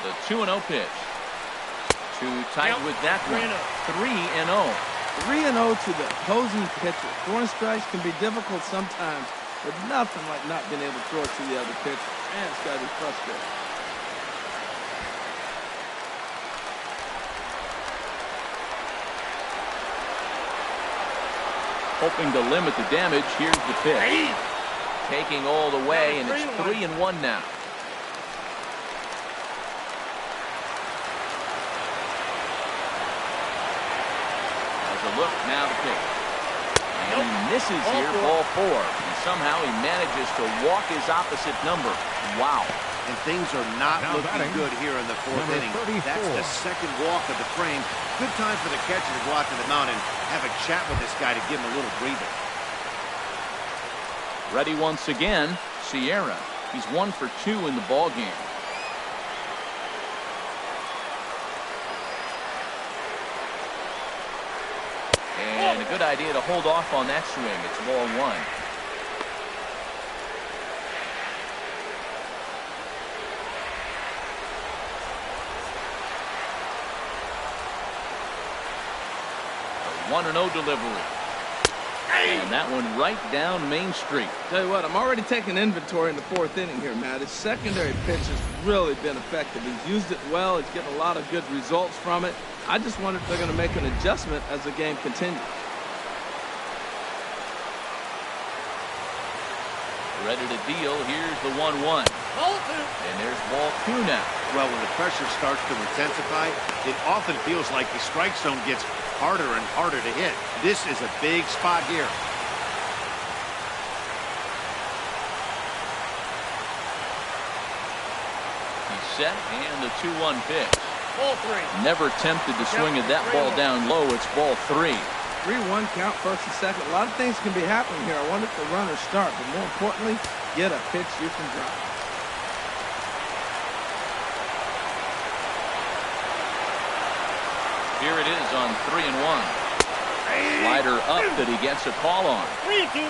The 2-0 pitch. Too tight with that one. 3-0.
3-0 to the opposing pitcher. Throwing strikes can be difficult sometimes, but nothing like not being able to throw it to the other pitcher. Man, it's got to be frustrating.
Hoping to limit the damage. Here's the pitch. Taking all the way, and it's 3-1 now. As a look now to pitch. And he misses here, ball 4. And somehow he manages to walk his opposite number. Wow.
And things are not looking good here in the 4th inning.
34.
That's the second walk of the frame. Good time for the catcher to go out to the mound and have a chat with this guy to give him a little breather.
Ready once again, Sierra. He's 1 for 2 in the ball game. And a good idea to hold off on that swing. It's ball 1. A 1-0 delivery. And that one right down Main Street.
Tell you what, I'm already taking inventory in the 4th inning here, Matt. His secondary pitch has really been effective. He's used it well. He's getting a lot of good results from it. I just wonder if they're going to make an adjustment as the game continues.
Ready to deal. Here's the 1-1. And there's ball 2 now.
Well, when the pressure starts to intensify, it often feels like the strike zone gets harder and harder to hit. This is a big spot here.
He's set, and the 2-1 pitch.
Ball 3.
Never tempted to swing at that ball down low. It's ball 3.
3-1 count, first and second. A lot of things can be happening here. I wonder if the runners start, but more importantly, get a pitch you can drop.
Here it is on 3-1. Slider up that he gets a call on.
3-2.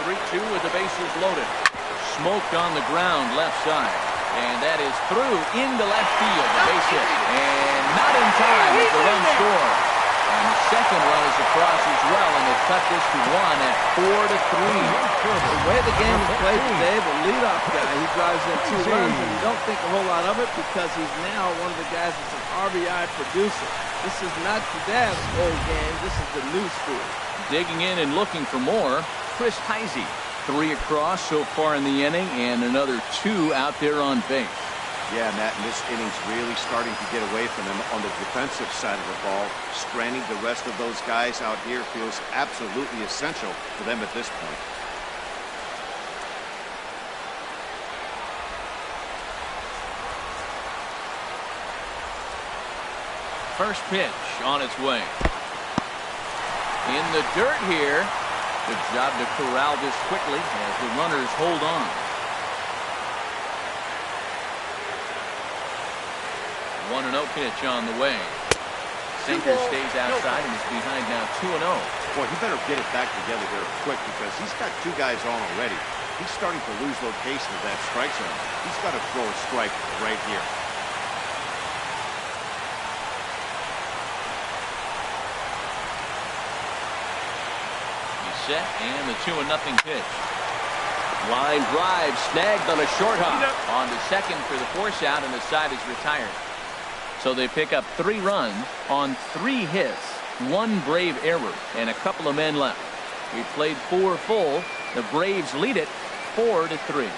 3-2 with the bases loaded. Smoked on the ground left side. And that is through into left field. The base hit. And not in time as the run scored. And the second run is across as well. And they cut this to 1 at 4-3.
The way the game is played today, the leadoff guy, he drives in 2 runs, and you don't think a whole lot of it because he's now one of the guys that's an RBI producer. This is not your dad's old game. This is the new school.
Digging in and looking for more, Chris Heisey. 3 across so far in the inning, and another 2 out there on base.
Yeah, Matt, and this inning's really starting to get away from him on the defensive side of the ball. Stranding the rest of those guys out here feels absolutely essential for them at this point.
First pitch on its way. In the dirt here. Good job to corral this quickly as the runners hold on. 1-0 pitch on the way. Sinker stays outside and is behind now 2-0.
Boy, he better get it back together here quick because he's got 2 guys on already. He's starting to lose location of that strike zone. He's got to throw a strike right here.
Set and the 2-0 pitch. Line drive snagged on a short hop. On to second for the force out, and the side is retired. So they pick up 3 runs on 3 hits, 1 Brave error, and a couple of men left. We played 4 full. The Braves lead it 4-3.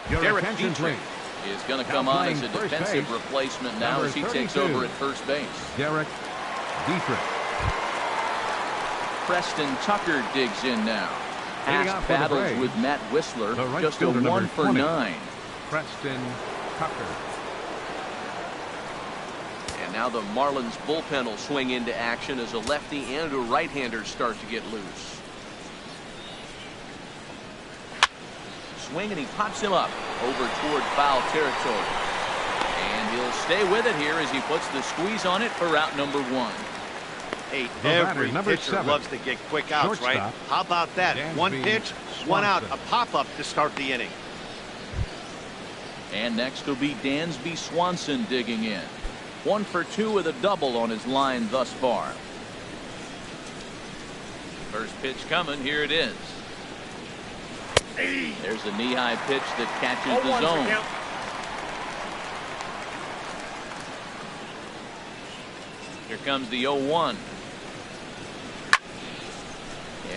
Derek Dietrich is going to come on as a defensive replacement now as he takes over at first base.
Derek Dietrich.
Preston Tucker digs in now. Past battles with Matt Whistler, just a 1 for 9.
Preston Tucker.
And now the Marlins bullpen will swing into action as a lefty and a right-hander start to get loose. Swing, and he pops him up over toward foul territory. And he'll stay with it here as he puts the squeeze on it for out number 1.
Hey, every pitcher loves to get quick outs, right? How about that? 1 pitch, 1 out, a pop-up to start the inning.
And next will be Dansby Swanson digging in. 1 for 2 with a double on his line thus far. First pitch coming. Here it is. There's a knee-high pitch that catches the zone. Here comes the 0-1.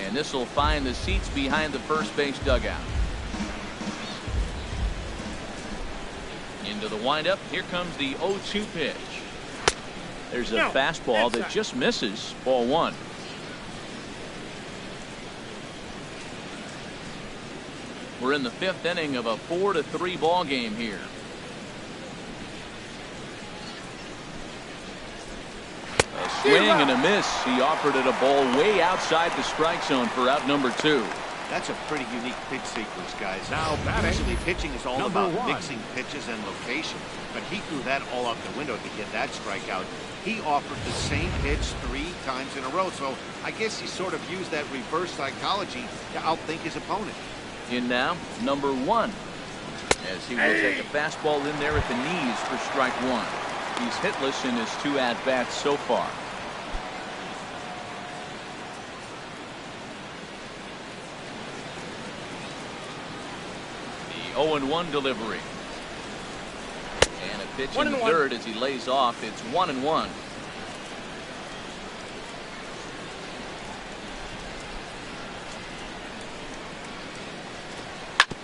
And this will find the seats behind the first base dugout. Into the windup. Here comes the 0-2 pitch. There's a fastball that just misses. Ball 1. We're in the 5th inning of a 4-3 ball game here. A swing and a miss. He offered it a ball way outside the strike zone for out number 2.
That's a pretty unique pitch sequence, guys.
Now batting,
usually pitching is all about
1.
mixing pitches and location, but he threw that all out the window to get that strikeout. He offered the same pitch 3 times in a row, so I guess he sort of used that reverse psychology to outthink his opponent.
In now, number 1, as he will take a fastball in there at the knees for strike 1. He's hitless in his 2 at-bats so far. The 0-1 delivery. And a pitch in the 3rd as he lays off. It's 1-1.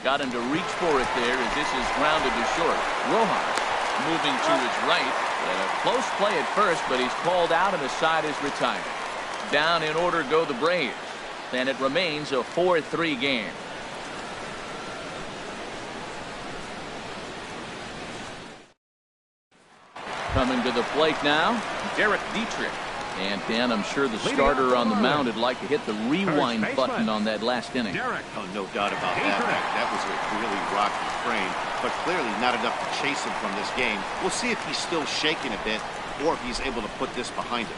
Got him to reach for it there as this is grounded to short. Rojas moving to his right. And a close play at first, but he's called out and the side is retired. Down in order go the Braves. And it remains a 4-3 game. Coming to the plate now, Derek Dietrich. And Dan, I'm sure the starter on the mound would like to hit the rewind button on that last inning.
Oh, no doubt about that, Mac. That was a really rocky frame, but clearly not enough to chase him from this game. We'll see if he's still shaking a bit or if he's able to put this behind him.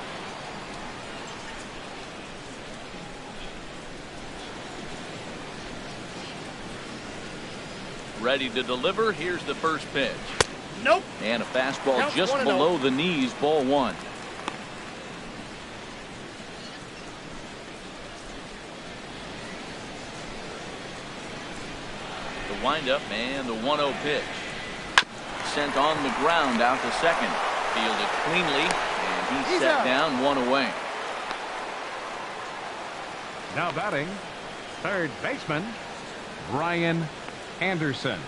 Ready to deliver. Here's the first pitch.
Nope.
And a fastball just below the knees. Ball 1. The windup and the 1-0 pitch. Sent on the ground out to second. Fielded cleanly, and he's set down, 1 away.
now batting, third baseman, Brian Anderson.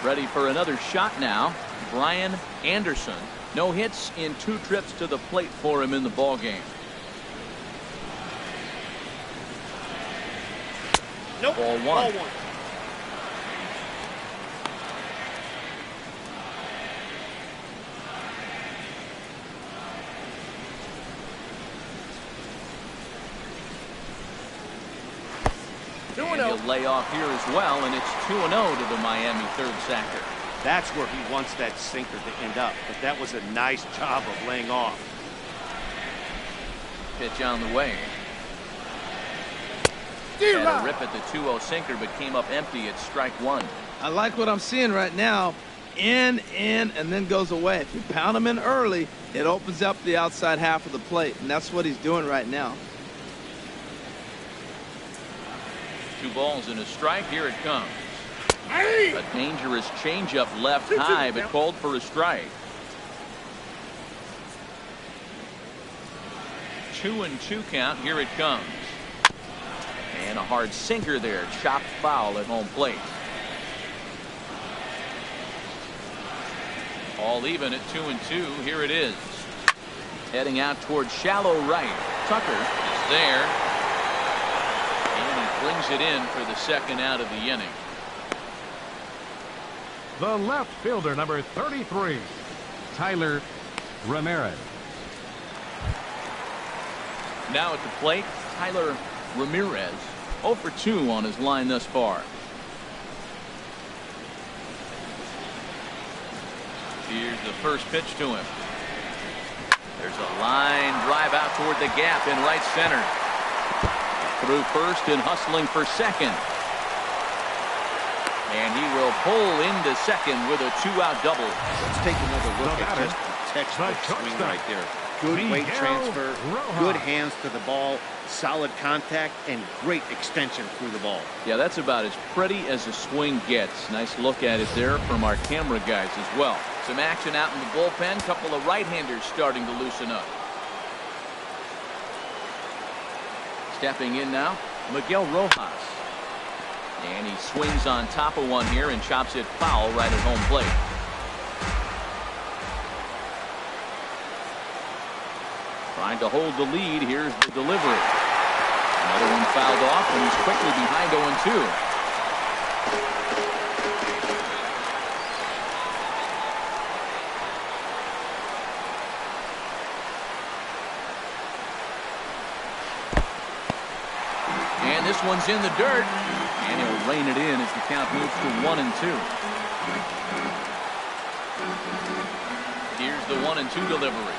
Ready for another shot now. Brian Anderson. No hits in 2 trips to the plate for him in the ball game.
Nope.
Ball 1.
Ball 1.
And he'll lay off here as well, and it's 2-0 to the Miami third sacker.
That's where he wants that sinker to end up, but that was a nice job of laying off.
Pitch on the way. Had a rip at the 2-0 sinker, but came up empty at strike 1.
I like what I'm seeing right now. In, and then goes away. If you pound him in early, it opens up the outside half of the plate, and that's what he's doing right now.
2 balls and a strike. Here it comes. A dangerous changeup left high, but called for a strike. 2-2 count. Here it comes. And a hard sinker there. Chopped foul at home plate. All even at 2-2. Here it is. Heading out towards shallow right. Tucker is there. And he brings it in for the second out of the inning.
The left fielder, number 33, Tyler Ramirez.
Now at the plate, Tyler Ramirez. 0 for 2 on his line thus far. Here's the first pitch to him. There's a line drive out toward the gap in right center. Through first and hustling for second. And he will pull into second with a 2-out double.
Let's take another look at just the textbook swing right there. Good weight transfer, good hands to the ball, solid contact, and great extension through the ball.
Yeah, that's about as pretty as a swing gets. Nice look at it there from our camera guys as well. Some action out in the bullpen. Couple of right-handers starting to loosen up. Stepping in now, Miguel Rojas. And he swings on top of one here and chops it foul right at home plate. Trying to hold the lead. Here's the delivery. Another one fouled off, and he's quickly behind 0-2. And this one's in the dirt. And he'll rein it in as the count moves to 1-2. Here's the 1-2 delivery.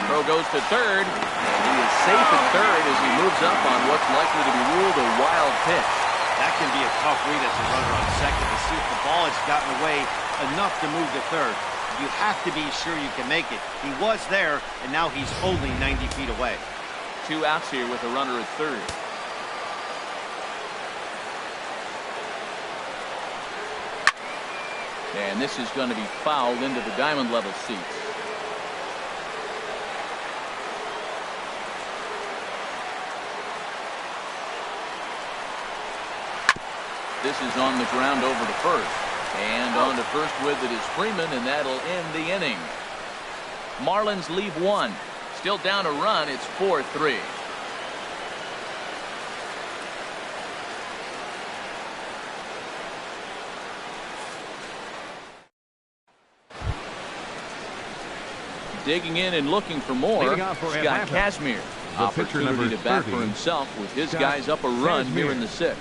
Throw goes to third, and he is safe at third as he moves up on what's likely to be ruled a wild pitch.
That can be a tough read as a runner on second to see if the ball has gotten away enough to move to third. You have to be sure you can make it. He was there, and now he's only 90 feet away.
2 outs here with a runner at third. And this is going to be fouled into the diamond level seats. This is on the ground over to first. And on to first with it is Freeman, and that'll end the inning. Marlins leave one. Still down a run. It's 4-3. Digging in and looking for more, Scott Kazmir. Opportunity to bat for himself with his guys up a run here in the 6th.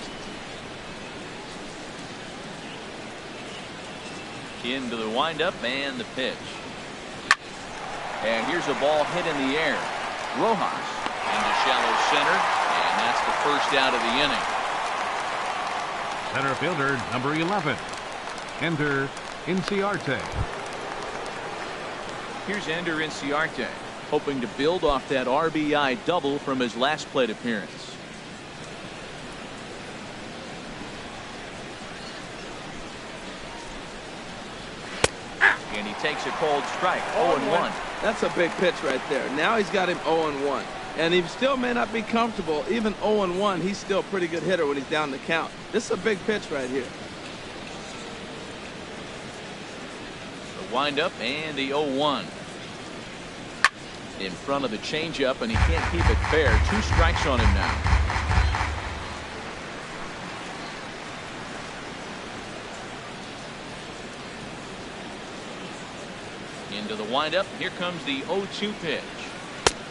Into the windup and the pitch. And here's a ball hit in the air. Rojas into shallow center, and that's the first out of the inning.
Center fielder number 11. Ender Inciarte.
Here's Ender Inciarte, hoping to build off that RBI double from his last plate appearance. And he takes a cold strike. 0-1.
That's a big pitch right there. Now he's got him 0-1. And he still may not be comfortable. Even 0-1, he's still a pretty good hitter when he's down the count. This is a big pitch right here.
The windup and the 0-1. In front of the changeup, and he can't keep it fair. 2 strikes on him now. Into the windup. Here comes the 0-2 pitch.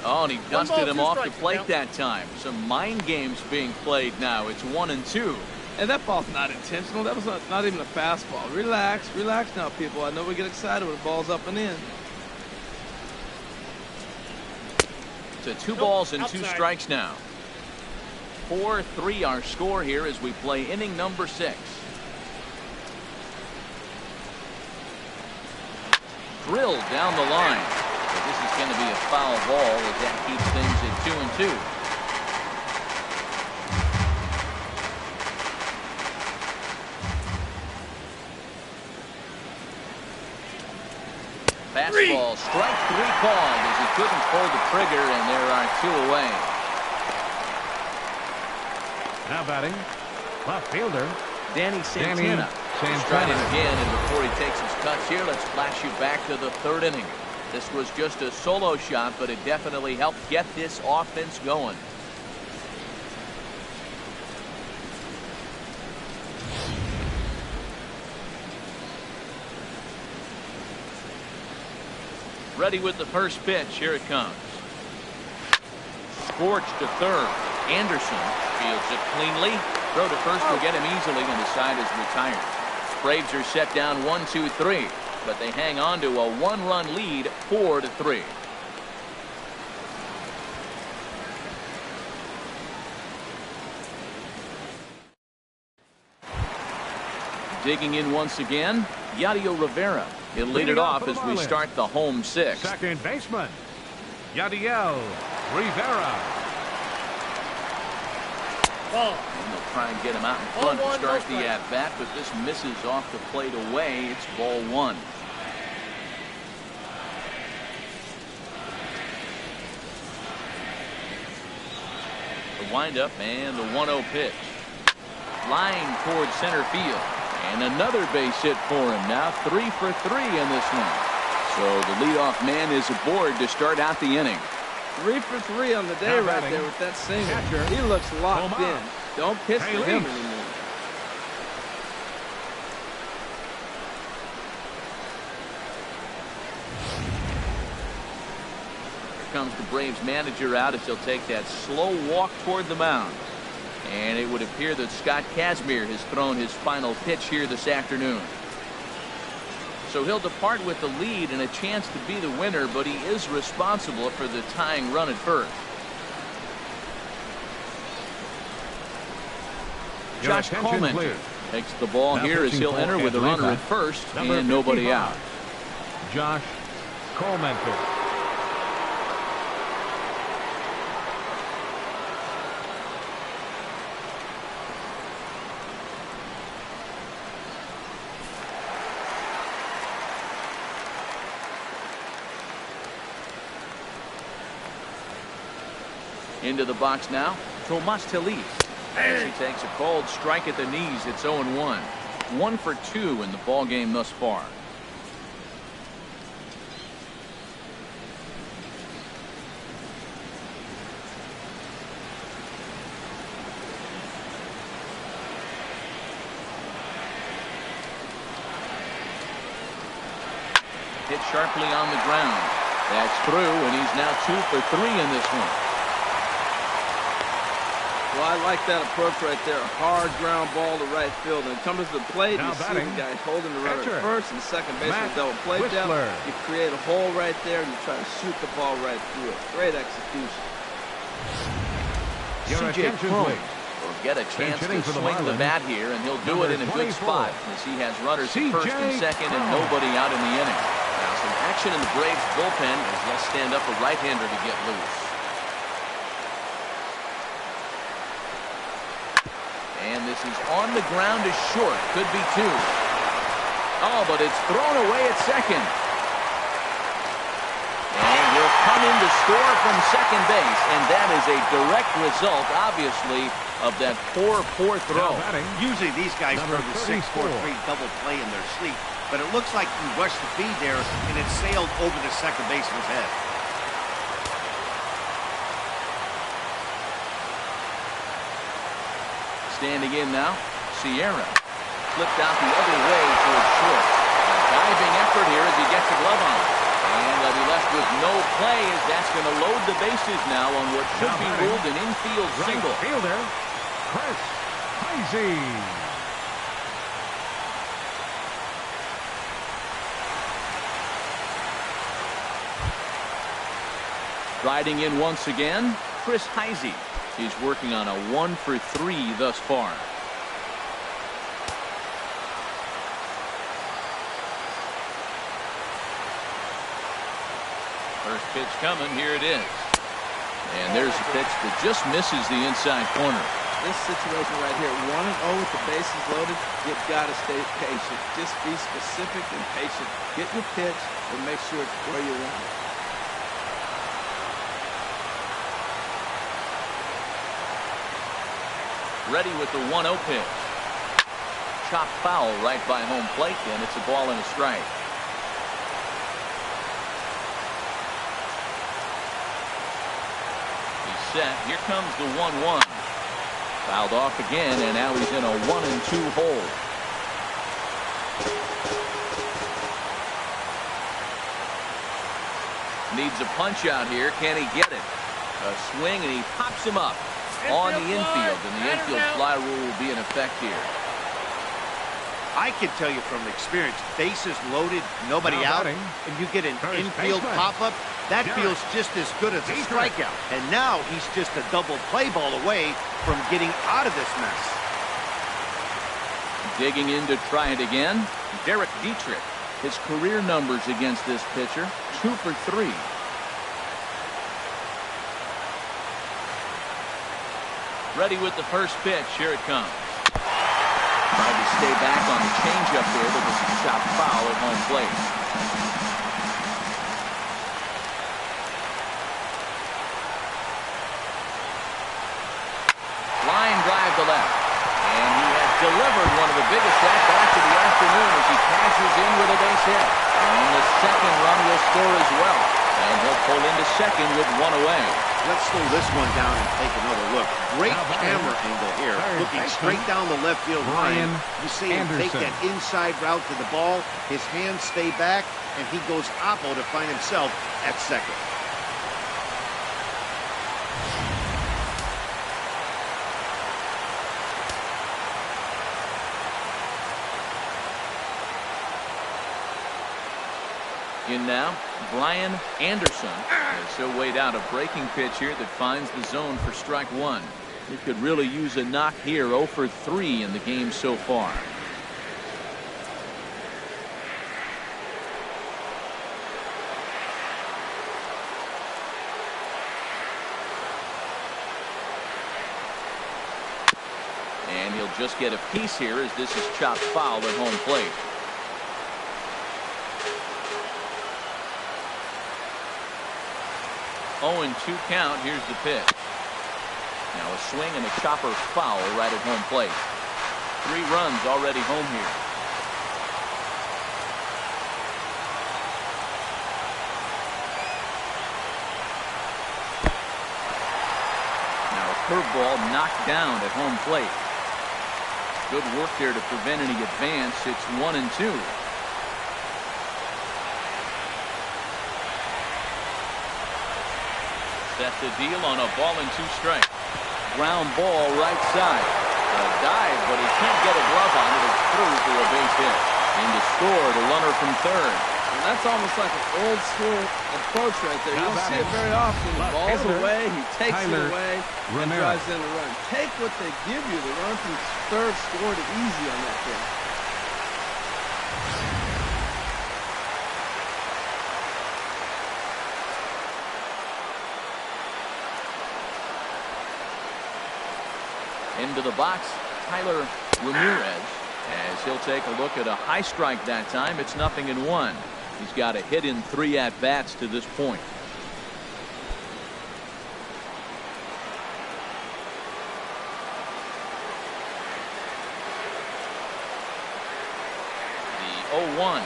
Oh, and he dusted him off the plate that time. Some mind games being played now. It's 1-2.
And that ball's not intentional. That was not even a fastball. Relax, relax now, people. I know we get excited when the ball's up and in.
It's 2 balls and 2 strikes now. 4-3 our score here as we play inning number 6. Drilled down the line. But this is going to be a foul ball as that keeps things at 2-2. Fastball, strike 3 called as he couldn't pull the trigger, and there are 2 away.
Now batting, left fielder
Danny Santana. Stride in again, and before he takes his cuts here, let's flash you back to the 3rd inning. This was just a solo shot, but it definitely helped get this offense going. Ready with the first pitch. Here it comes. Scorched to third. Anderson fields it cleanly. Throw to first will get him easily, and the side is retired. Braves are set down 1-2-3, but they hang on to a 1-run lead, 4-3. Digging in once again, Yadier Rivera. He'll lead it off as we start the home sixth.
Second baseman, Yadier Rivera.
And they'll try and get him out in front to start the at-bat, but this misses off the plate away. It's ball one. The windup and the 1-0 pitch. Flying towards center field. And another base hit for him. Now 3 for 3 in this one. So the leadoff man is aboard to start out the inning.
3 for 3 on the day right there with that single. He looks locked in. Don't pitch to him anymore.
Here comes the Braves manager out as he'll take that slow walk toward the mound. And it would appear that Scott Kazmir has thrown his final pitch here this afternoon. So he'll depart with the lead and a chance to be the winner, but he is responsible for the tying run at first. Josh Coleman takes the ball here as he'll enter with a runner at first and nobody out.
Josh Coleman.
Into the box now, Tomas Telis. As he takes a cold strike at the knees, it's 0-1. 1 for 2 in the ball game thus far. Hit sharply on the ground. That's through, and he's now 2 for 3 in this one.
Well, I like that approach right there. A hard ground ball to right field. And it comes to the plate, you see the guy holding the runner at first and second base with double play depth. You create a hole right there and you try to shoot the ball right through it. Great execution.
C.J. Cron will get a chance to swing the bat here, and he'll do it in a good spot as he has runners at first and second and nobody out in the inning. Now some action in the Braves bullpen as they'll stand up a right-hander to get loose. And this is on the ground to short. Could be 2. Oh, but it's thrown away at second. And he'll come in to score from second base. And that is a direct result, obviously, of that poor throw.
Usually these guys throw the 6-4-3 double play in their sleep. But it looks like he rushed the feed there, and it sailed over the second baseman's head.
Standing in now, Sierra. Flipped out the other way towards short. A diving effort here as he gets a glove on. And they'll be left with no play as that's going to load the bases now on what should be ruled an infield single.
Fielder, Chris Heisey.
Riding in once again, Chris Heisey. He's working on a 1 for 3 thus far. First pitch coming. Here it is. And there's a pitch that just misses the inside corner.
This situation right here, 1-0 with the bases loaded, you've got to stay patient. Just be specific and patient. Get your pitch and make sure it's where you want it.
Ready with the 1-0 pitch. Chopped foul right by home plate, and it's a ball and a strike. He's set. Here comes the 1-1. Fouled off again, and now he's in a 1-2 hole. Needs a punch out here. Can he get it? A swing, and he pops him up on the infield, and the infield fly rule will be in effect here.
I can tell you from experience, bases loaded, nobody out, and you get an infield pop-up, that feels just as good as a strikeout. And now he's just a double play ball away from getting out of this mess.
Digging in to try it again, Derek Dietrich. His career numbers against this pitcher, 2 for 3. Ready with the first pitch. Here it comes. Trying to stay back on the changeup there, but this is chopped foul at home plate. Line drive to left. And he has delivered one of the biggest at-bats of the afternoon as he cashes in with a base hit. And the second run will score as well. And he'll pull into second with one away.
Let's slow this one down and take another look. Great camera angle here. Looking straight down the left field line. You see him take that inside route to the ball. His hands stay back, and he goes oppo to find himself at second.
In now, Brian Anderson, as he'll wait out a breaking pitch here that finds the zone for strike one. He could really use a knock here. 0 for 3 in the game so far. And he'll just get a piece here as this is chopped foul at home plate. 0-2 count. Here's the pitch. Now a swing and a chopper foul right at home plate. 3 runs already home here. Now a curveball knocked down at home plate. Good work there to prevent any advance. It's 1-2. That's the deal on a ball and 2 strikes. Ground ball right side. A dive, but he can't get a glove on it. It's through for a base hit. In to score the runner from third.
And that's almost like an old school approach right there. You don't see it very often. The ball's away, he takes it away, and drives in the run. Take what they give you. The run from third scored easy on that thing.
Into the box, Tyler Ramirez, as he'll take a look at a high strike that time. It's 0-1. He's got a hit in 3 at-bats to this point. The 0-1.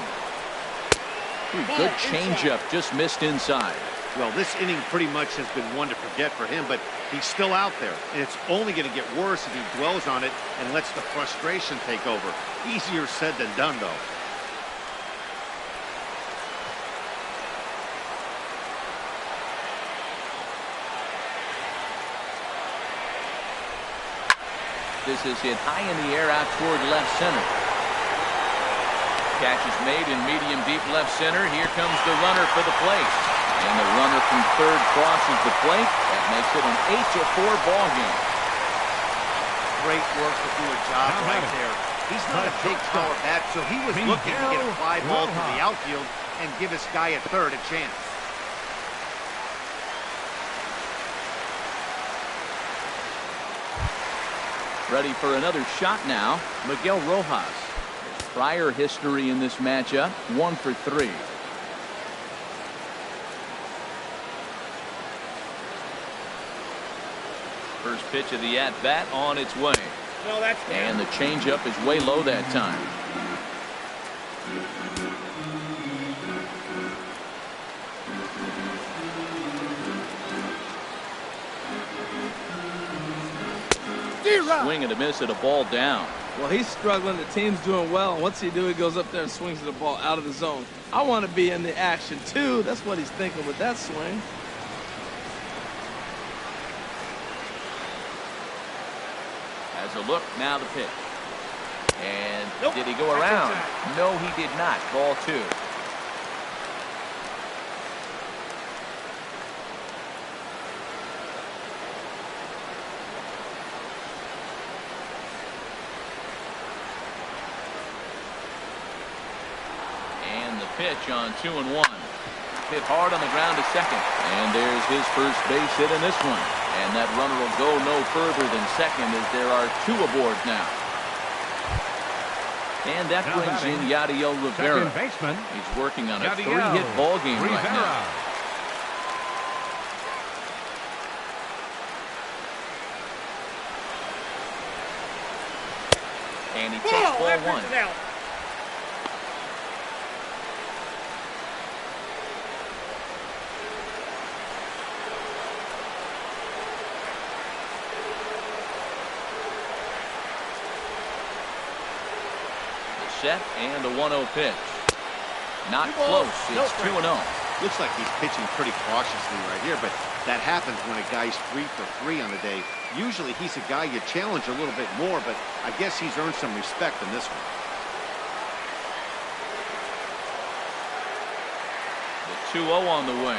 Good changeup, just missed inside.
Well, this inning pretty much has been one to forget for him, but he's still out there, and it's only going to get worse if he dwells on it and lets the frustration take over. Easier said than done, though.
This is hit high in the air out toward left center. Catch is made in medium deep left center. Here comes the runner for the plate. And the runner from third crosses the plate. That makes it an 8-4 ball game.
Great work to do a job right there. He's not a big power bat, so he was looking to get a fly ball to the outfield and give his guy at third a chance.
Ready for another shot now, Miguel Rojas. Prior history in this matchup, 1 for 3. First pitch of the at-bat on its way. And the changeup is way low that time. Swing and a miss at a ball down.
Well, he's struggling. The team's doing well. And what's he do? He goes up there and swings the ball out of the zone. I want to be in the action, too. That's what he's thinking with that swing.
As a look, now the pitch. And did he go around? No, he did not. Ball 2. pitch on 2-1. Hit hard on the ground to second. And there's his first base hit in this one. And that runner will go no further than second as there are 2 aboard now. And that brings in Yadiel Rivera.
Baseman.
He's working on a 3-hit ball game right now. And he takes ball 1. Set and the 1-0 pitch. Not close. It's 2-0.
Looks like he's pitching pretty cautiously right here, but that happens when a guy's 3 for 3 on the day. Usually he's a guy you challenge a little bit more, but I guess he's earned some respect in this one.
The 2-0 on the way.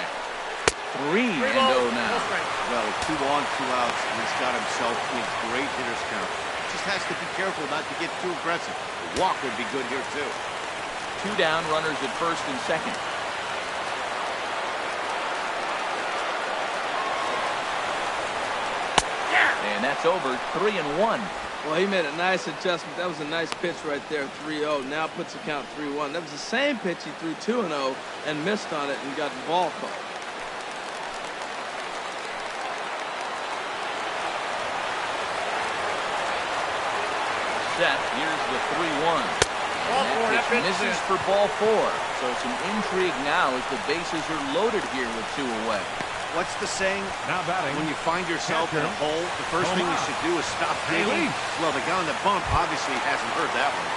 3-0 now.
Well, with 2 on, 2 outs, and he's got himself a great hitter's count. Just has to be careful not to get too aggressive. A walk would be good here, too.
2 down, runners at first and second. And that's over. 3-1.
Well, he made a nice adjustment. That was a nice pitch right there, 3-0. Now puts the count 3-1. That was the same pitch he threw 2-0 and missed on it and got the ball called.
Set. Here's the 3-1. That pitch misses for ball 4. So some intrigue now as the bases are loaded here with 2 away.
What's the saying?
Now batting.
When you find yourself in a hole, the first thing you should do is stop digging. Well, the guy on the bump obviously hasn't heard that one.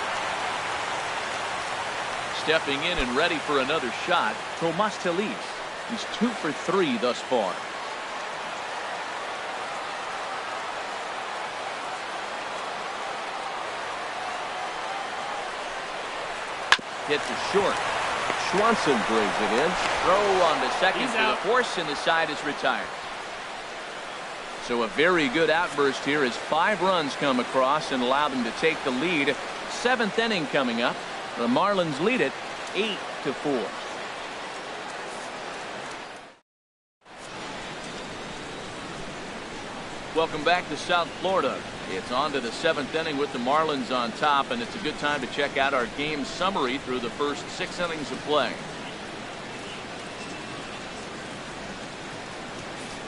Stepping in and ready for another shot, Tomas Telis. He's 2 for 3 thus far. Hits it short. Swanson brings it in. Throw on to second for the force, and the side is retired. So a very good outburst here as 5 runs come across and allow them to take the lead. 7th inning coming up. The Marlins lead it 8-4. Welcome back to South Florida. It's on to the 7th inning with the Marlins on top, and it's a good time to check out our game summary through the first 6 innings of play.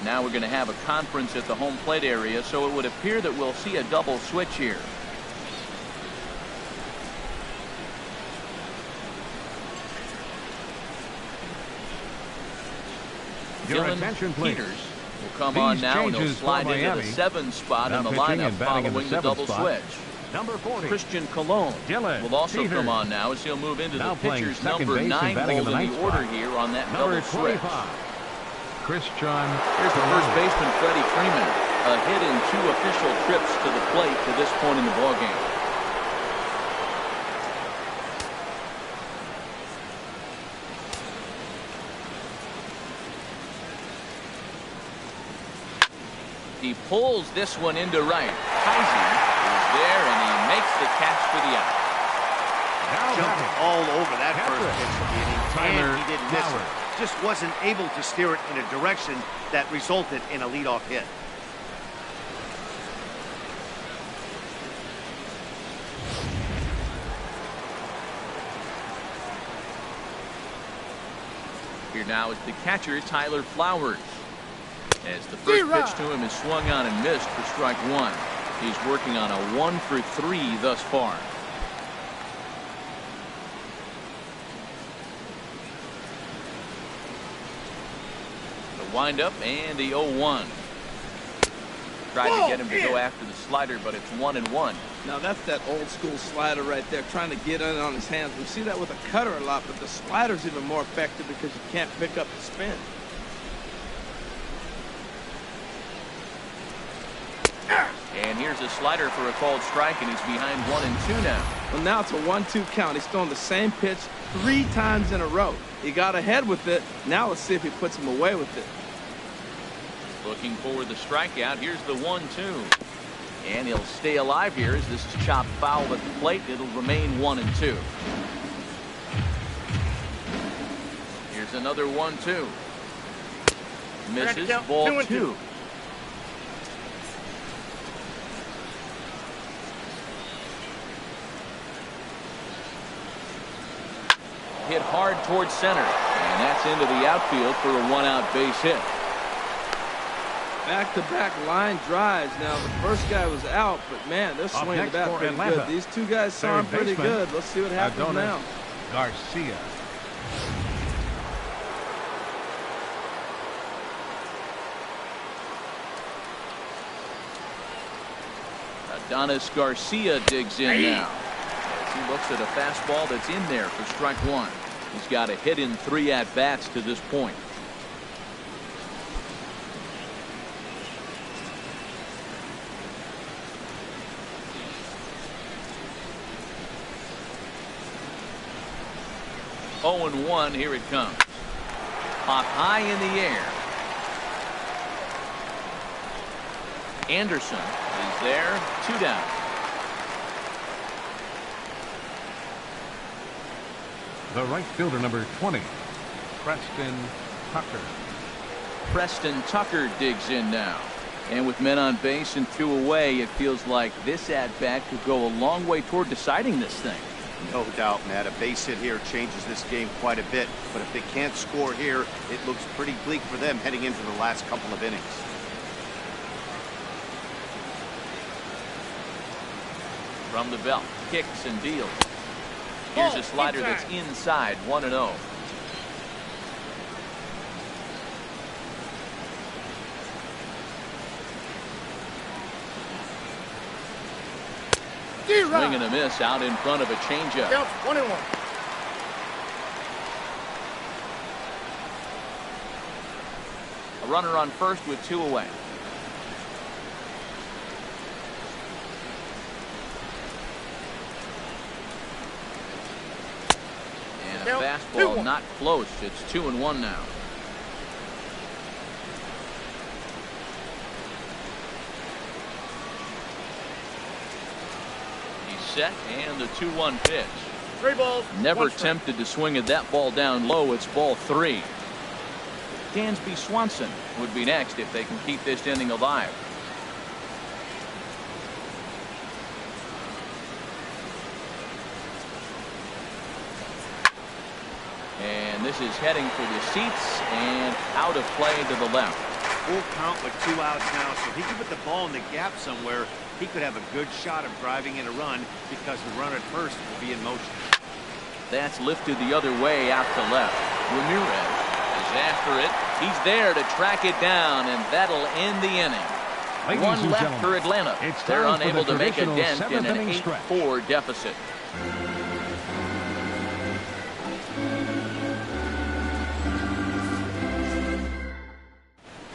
Now we're going to have a conference at the home plate area, so it would appear that we'll see a double switch here. Dylan Peters will come on now, and he'll slide into the 7 spot in the lineup following the double switch.
Number 40.
Christian Colon will also come on now as he'll move into the pitcher's number 9 hole in the order here on that double switch.
Christian.
Here's the first baseman, Freddie Freeman. A hit in 2 official trips to the plate to this point in the ballgame. He pulls this one into right. Heisey is there, and he makes the catch for the out.
Jumped all over that first pitch, and he didn't miss it. Just wasn't able to steer it in a direction that resulted in a leadoff hit.
Here now is the catcher, Tyler Flowers. As the first pitch to him is swung on and missed for strike 1. He's working on a 1 for 3 thus far. The windup and the 0-1. Tried to get him to go after the slider, but it's 1-1.
Now that's that old school slider right there, trying to get in on his hands. We see that with a cutter a lot, but the slider's even more effective because you can't pick up the spin.
And here's a slider for a called strike, and he's behind 1-2 now.
Well, now it's a 1-2 count. He's throwing the same pitch 3 times in a row. He got ahead with it. Now let's see if he puts him away with it.
Looking for the strikeout. Here's the 1-2. And he'll stay alive here as this is chopped foul at the plate. It'll remain 1-2. another 1-2. Misses, ball 2. Hit hard towards center, and that's into the outfield for a 1-out base hit.
Back-to-back line drives. Now, the first guy was out, but man, they're swinging the bat pretty good. These two guys saw him pretty good. Let's see what happens now.
Garcia.
Adonis Garcia digs in now. As he looks at a fastball that's in there for strike 1. He's got a hit in 3 at-bats to this point. Oh and 1, here it comes. Pop high in the air. Anderson is there, 2 down.
The right fielder, number 20, Preston Tucker.
Preston Tucker digs in now. And with men on base and 2 away, it feels like this at-bat could go a long way toward deciding this thing.
No doubt, Matt. A base hit here changes this game quite a bit. But if they can't score here, it looks pretty bleak for them heading into the last couple of innings.
From the belt, kicks and deals. Here's a slider that's inside, 1-0. Swing and a miss out in front of a changeup.
1-1.
A runner on first with 2 away. And a fastball not close. It's 2-1 now. Set and the 2-1 pitch.
3 balls.
Never tempted to swing at that ball down low. It's ball 3. Dansby Swanson would be next if they can keep this inning alive. And this is heading for the seats and out of play to the left.
Full count with 2 outs now, so if he could put the ball in the gap somewhere, he could have a good shot of driving in a run because the runner at first will be in motion.
That's lifted the other way out to left. Ramirez is after it. He's there to track it down, and that'll end the inning. 1 left for Atlanta. They're unable to make a dent in an 8-4 deficit.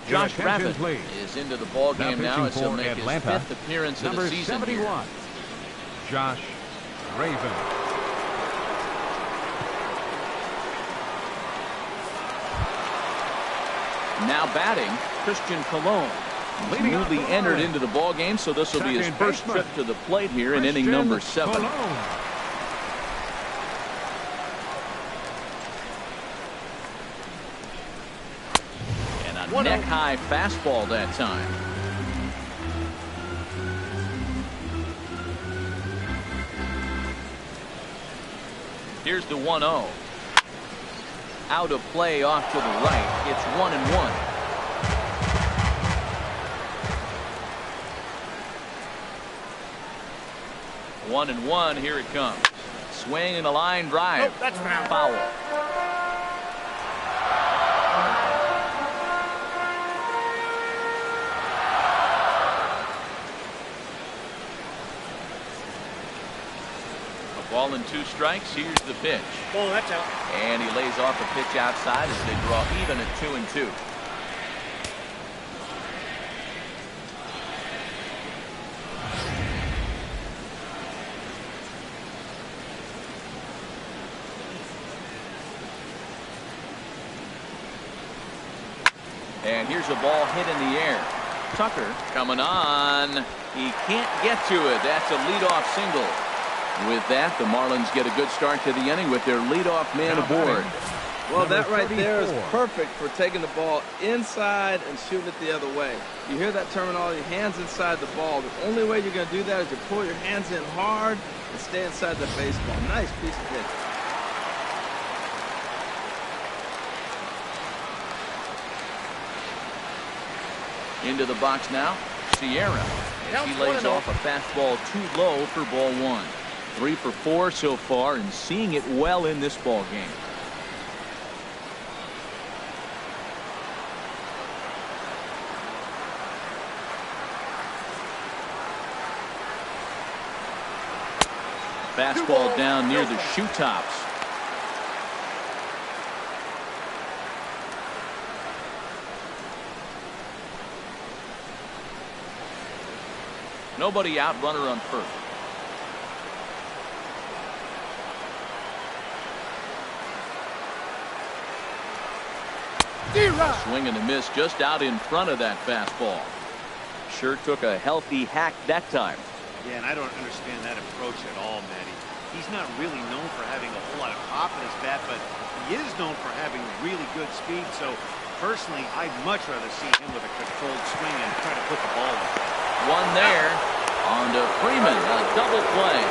Josh Rabbit is into the ball game now as he'll make his 5th appearance of the season.
Number 71, Josh Raven.
Now batting, Christian Colon. He's newly entered into the ball game, so this will be his first trip to the plate here in inning number 7. Neck-high fastball that time. Here's the 1-0. Out of play off to the right. It's 1-1. One and one. Here it comes. Swing and a line drive.
Oh, that's
foul. Ball and 2 strikes. Here's the pitch.
Oh, that's out.
And he lays off a pitch outside as they draw even at 2-2. And here's a ball hit in the air. Tucker coming on. He can't get to it. That's a leadoff single. With that, the Marlins get a good start to the inning with their leadoff man aboard.
Well, that right
34.
there is perfect for taking the ball inside and shooting it the other way. You hear that terminology, hands inside the ball. The only way you're going to do that is to pull your hands in hard and stay inside the baseball. Nice piece of pitch.
Into the box now, Sierra. And he lays off a fastball too low for ball one. 3 for 4 so far and seeing it well in this ball game. Fastball down near the shoe tops. Nobody out, runner on first. Swing and a miss just out in front of that fastball. Sure took a healthy hack that time.
Yeah, and I don't understand that approach at all, Matty. He's not really known for having a whole lot of pop in his bat, but he is known for having really good speed. So, personally, I'd much rather see him with a controlled swing and try to put the ball in.
One there. On to Freeman. A double play.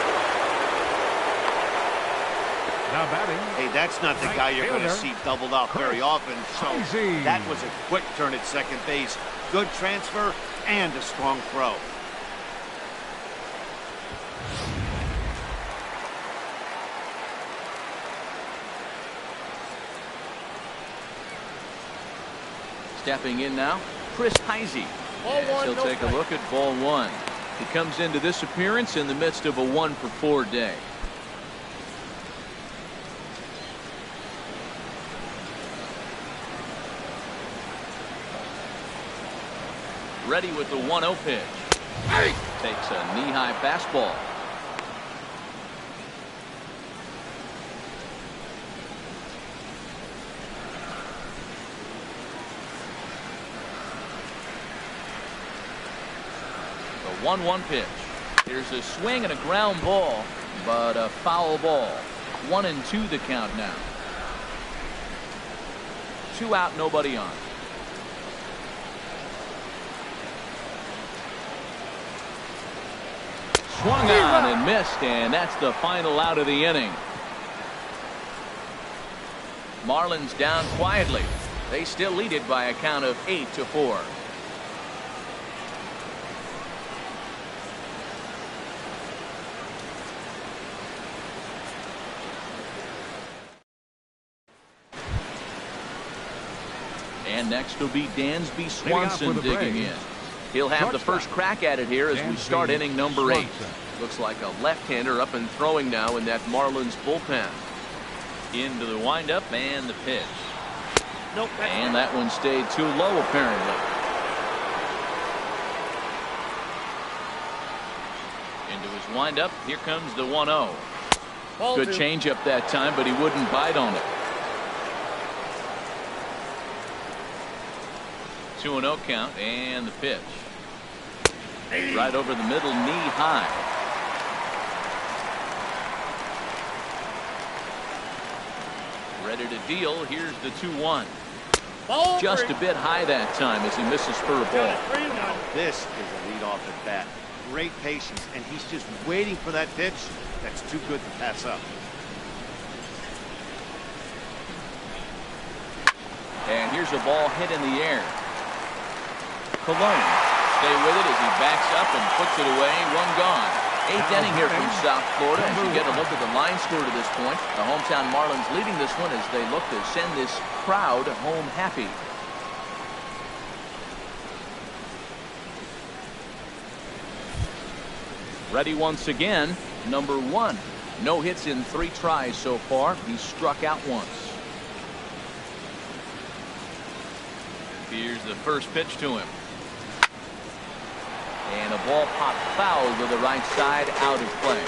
Now batting.
Hey, that's not the guy you're going to see doubled off very often. So, that was a quick turn at second base. Good transfer and a strong throw.
Stepping in now, Chris Heisey. He'll take a look at ball one. He comes into this appearance in the midst of a 1 for 4 day. Ready with the 1-0 pitch. Takes a knee-high fastball. The 1-1 pitch. Here's a swing and a ground ball, but a foul ball. 1-2 the count now. 2 out, nobody on. Swung on and missed, and that's the final out of the inning. Marlins down quietly. They still lead it by a count of 8-4. And next will be Dansby Swanson digging in. He'll have the first crack at it here as we start inning number 8. Looks like a left-hander up and throwing now in that Marlins bullpen. Into the windup and the pitch.
Nope.
And that one stayed too low apparently. Into his windup. Here comes the 1-0. Good changeup that time, but he wouldn't bite on it. 2-0 count and the pitch. Right over the middle, knee high. Ready to deal. Here's the 2-1. Just a bit high that time as he misses for a ball.
This is a leadoff at bat. Great patience, and he's just waiting for that pitch. That's too good to pass up.
And here's a ball hit in the air. Cologne stay with it as he backs up and puts it away. 1 gone. 8th inning here from South Florida as you get a look at the line score to this point. The hometown Marlins leading this one as they look to send this crowd home happy. Ready once again. Number 1. No hits in 3 tries so far. He's struck out once. Here's the first pitch to him. And a ball popped foul to the right side, out of play.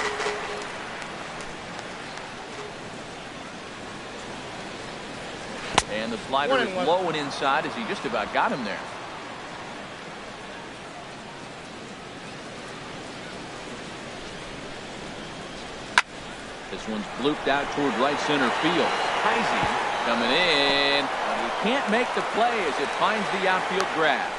And the slider is low and inside as he just about got him there. This one's blooped out toward right center field. Heisey Coming in. But he can't make the play as it finds the outfield grass.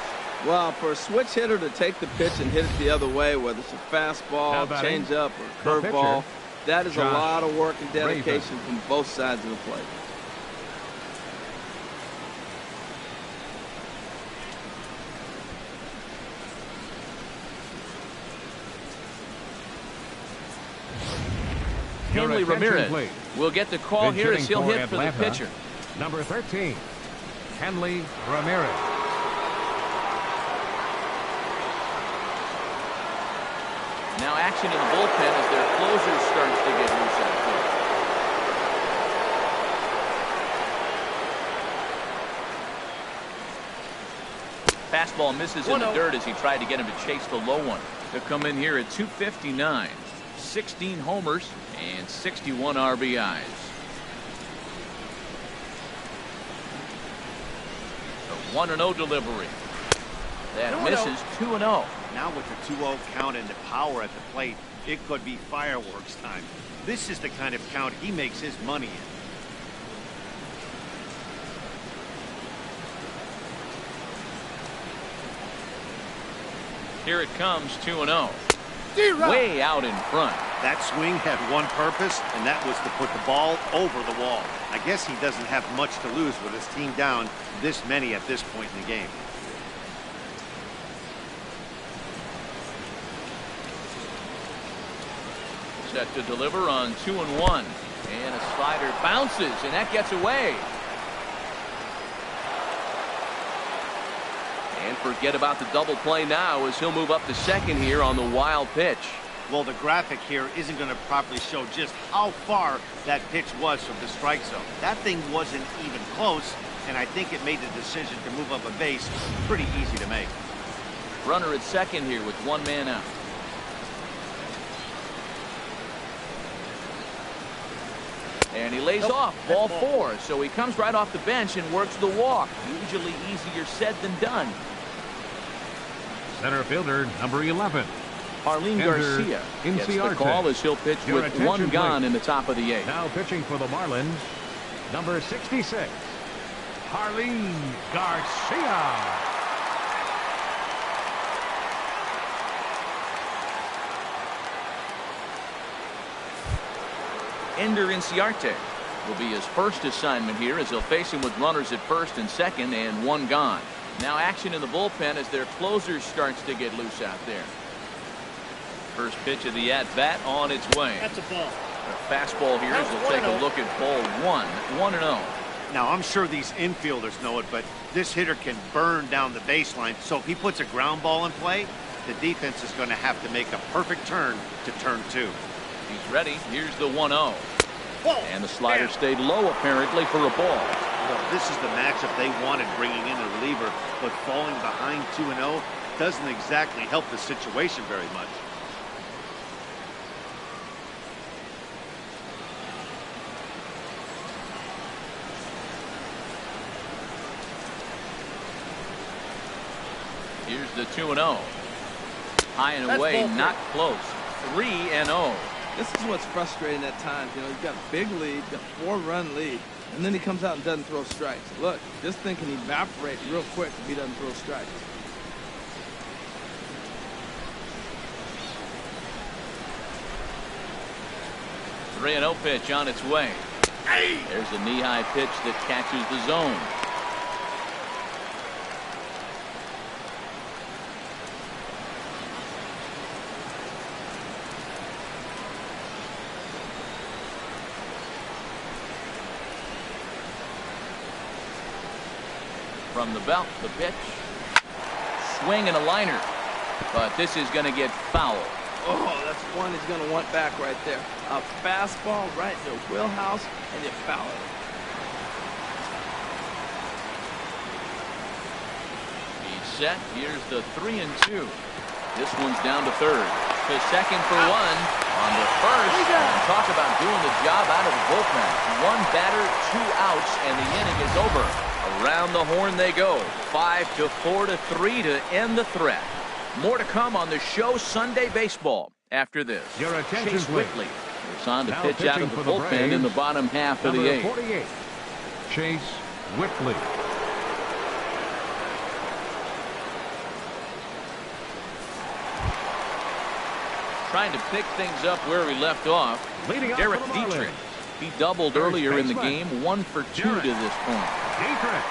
Well, for a switch hitter to take the pitch and hit it the other way, whether it's a fastball, changeup, or curveball, that is a lot of work and dedication from both sides of the plate.
Hanley Ramirez will get the call here as he'll hit for the pitcher.
Number 13, Hanley Ramirez.
Now action in the bullpen as their closer starts to get loose out there. Fastball misses in the dirt as he tried to get him to chase the low one. They'll come in here at 259. 16 homers and 61 RBIs. A 1-0 delivery. That misses 2-0.
Now with the 2-0 count and the power at the plate, it could be fireworks time. This is the kind of count he makes his money in.
Here it comes, 2-0. Way out in front.
That swing had one purpose, and that was to put the ball over the wall. I guess he doesn't have much to lose with his team down this many at this point in the game.
Set to deliver on 2-1. And a slider bounces, and that gets away. And forget about the double play now as he'll move up to second here on the wild pitch.
Well, the graphic here isn't going to properly show just how far that pitch was from the strike zone. That thing wasn't even close, and I think it made the decision to move up a base pretty easy to make.
Runner at second here with one man out. And he lays off, ball 4, so he comes right off the bench and works the walk. Usually easier said than done.
Center fielder, number 11.
Harleen Garcia gets the call as he'll pitch with one gone in the top of the 8th.
Now pitching for the Marlins, number 66, Harleen Garcia.
Ender Inciarte will be his first assignment here as he'll face him with runners at first and second and one gone. Now action in the bullpen as their closer starts to get loose out there. First pitch of the at-bat on its way.
That's a ball.
A fastball here as we'll take a look at ball 1-0.
Now, I'm sure these infielders know it, but this hitter can burn down the baseline. So if he puts a ground ball in play, the defense is going to have to make a perfect turn to turn 2.
He's ready. Here's the 1-0. And the slider stayed low apparently for a ball.
Well, this is the matchup they wanted bringing in the reliever, but falling behind 2-0 doesn't exactly help the situation very much.
Here's the 2-0. High and away, not close. 3-0.
This is what's frustrating at times. You know, he's got a big lead, got a 4-run lead, and then he comes out and doesn't throw strikes. Look, this thing can evaporate real quick if he doesn't throw strikes.
The 3-0 pitch on its way. There's a knee-high pitch that catches the zone. From the belt, the pitch. Swing and a liner. But this is going to get foul.
Oh, that's one he's going to want back right there. A fastball right in the wheelhouse, and you foul it.
He's set. Here's the 3-2. This one's down to third. To second for one. On the first. And talk about doing the job out of the bullpen. One batter, 2 outs, and the inning is over. Around the horn they go. 5-4-3 to end the threat. More to come on the show Sunday Baseball after this.
Your attention,
Chase Whitley is on to
now
pitch out of the bullpen
Braves,
in the bottom half of the 8th.
48, Chase Whitley.
Trying to pick things up where we left off. Derek Dietrich. He doubled earlier in the game, 1 for 2 to this point.
Dietrich.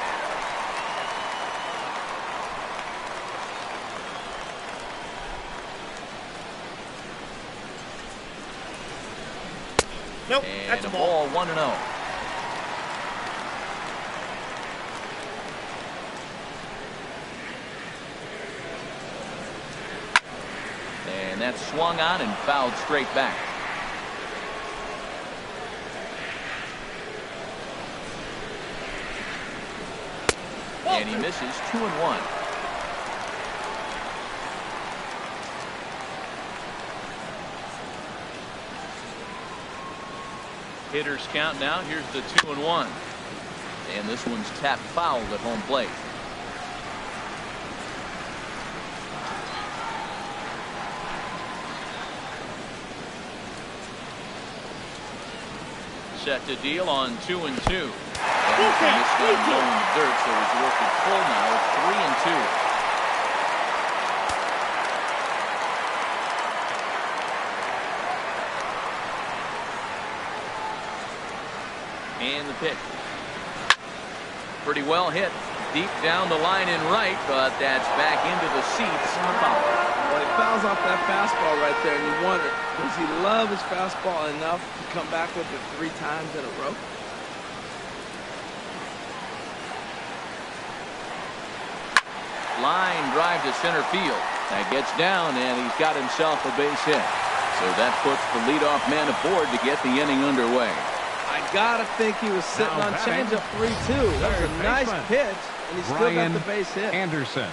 Nope,
And
that's
a
a ball.
ball, 1-0. And that's swung on and fouled straight back. And he misses 2-1. Hitters count now. Here's the 2-1. And this one's tapped foul at home plate. Set to deal on 2-2. And this one low in the dirt, so he's worked it full now at 3-2. And the pitch. Pretty well hit. Deep down the line in right, but that's back into the seats.
Well, he fouls off that fastball right there, and you wonder, does he love his fastball enough to come back with it 3 times in a row?
Line drive to center field. That gets down, and he's got himself a base hit. So that puts the leadoff man aboard to get the inning underway.
I gotta think he was sitting on changeup 3-2. That was a nice pitch, and he still got the base hit.
Anderson.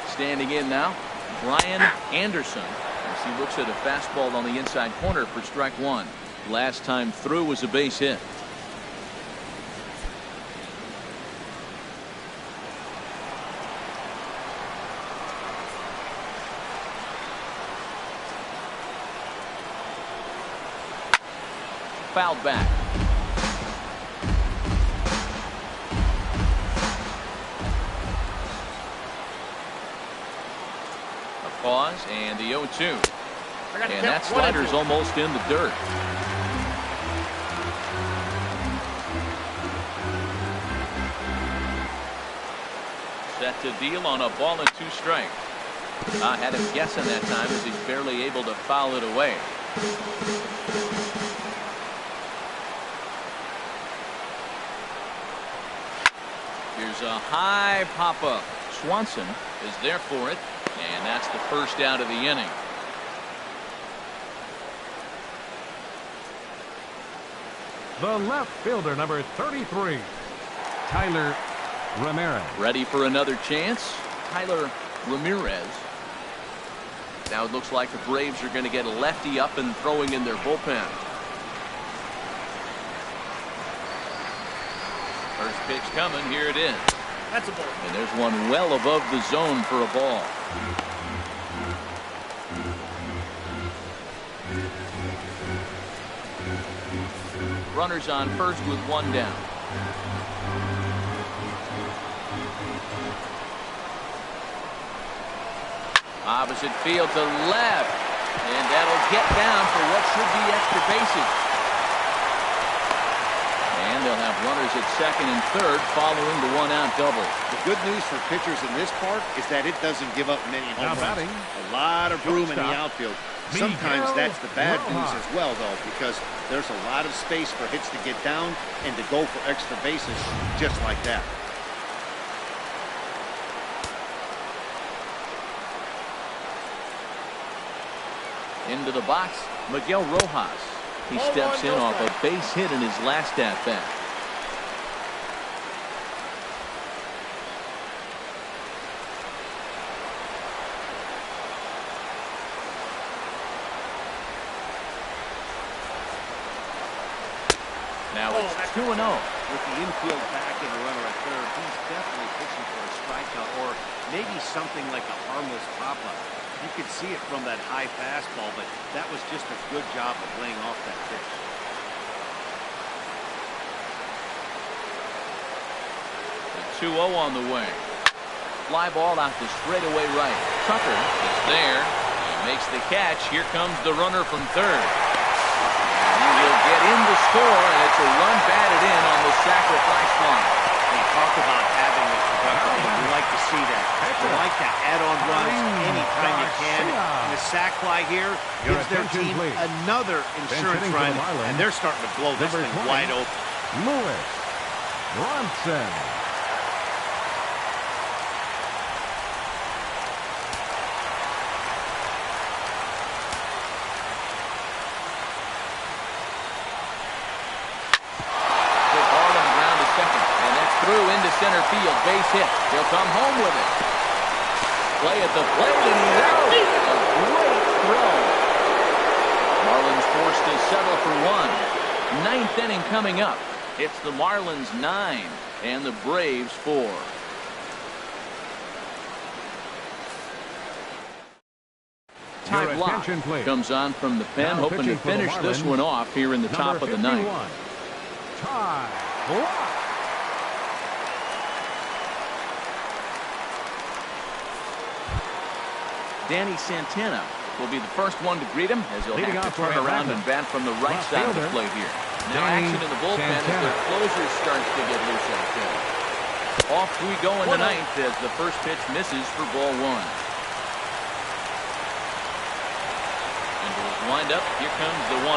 Standing in now, Brian Anderson, as he looks at a fastball on the inside corner for strike 1. Last time through was a base hit. Fouled back. A pause and the 0-2. And that slider's almost in the dirt. Set to deal on a ball and 2 strikes. I had him guessing that time as he's barely able to foul it away. Here's a high pop-up. Swanson is there for it, and that's the first out of the inning.
The left fielder, number 33, Tyler Ramirez.
Ready for another chance? Tyler Ramirez. Now it looks like the Braves are going to get a lefty up and throwing in their bullpen. First pitch coming. Here it is.
That's a ball.
And there's one well above the zone for a ball. Runners on first with 1 down. Opposite field to left. And that'll get down for what should be extra bases. And they'll have runners at second and third following the 1-out double.
The good news for pitchers in this park is that it doesn't give up many home runs. A lot of room in the outfield. Sometimes that's the bad news as well, though, because there's a lot of space for hits to get down and to go for extra bases just like that.
Into the box, Miguel Rojas. He steps in off a base hit in his last at-bat. Now it's 2-0.
with the infield back and a runner at third, he's definitely pitching for a strikeout or maybe something like a harmless pop-up. You could see it from that high fastball, but that was just a good job of laying off that pitch.
The 2-0 on the way. Fly ball out to straightaway right. Tucker is there. He makes the catch. Here comes the runner from third. He will get in the score, and it's a run batted in on the sacrifice fly.
They talk about having a productive game. We like to see that. We like to add on runs anytime you can. And the sac fly here gives their team another insurance run, and they're starting to blow this thing wide open.
Lewis Bronson.
Through into center field, base hit. He'll come home with it. Play at the plate, and he's out. A great throw. Marlins forced to settle for one. Ninth inning coming up. It's the Marlins 9 and the Braves 4. Ty Blach comes on from the pen, hoping to finish this one off here in the top of the ninth.
Ty Blach.
Danny Santana will be the first one to greet him as he'll have to turn around and bat from the right side of the plate here. Now action in the bullpen as their closer starts to get loose out there. Off we go in the ninth as the first pitch misses for ball one. Into his windup, here comes the 1-0.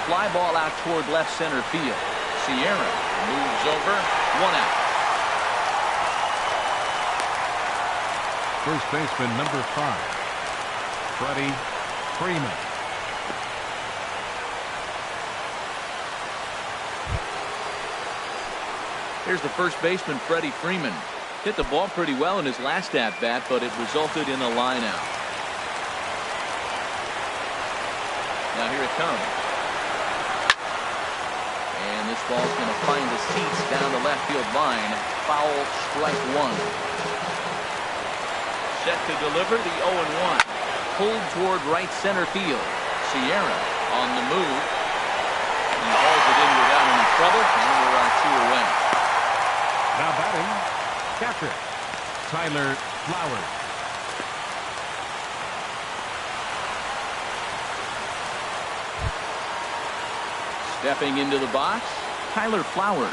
Fly ball out toward left center field. Sierra moves over, 1 out.
First baseman number 5, Freddie Freeman.
Here's the first baseman, Freddie Freeman. Hit the ball pretty well in his last at-bat, but it resulted in a line-out. Now here it comes. And this ball's going to find the seats down the left field line. Foul, strike one. Set to deliver the 0-1. Pulled toward right center field. Sierra on the move. He hauls it in without any trouble, and we're on 2 away.
Now batting, catcher Tyler Flowers.
Stepping into the box, Tyler Flowers.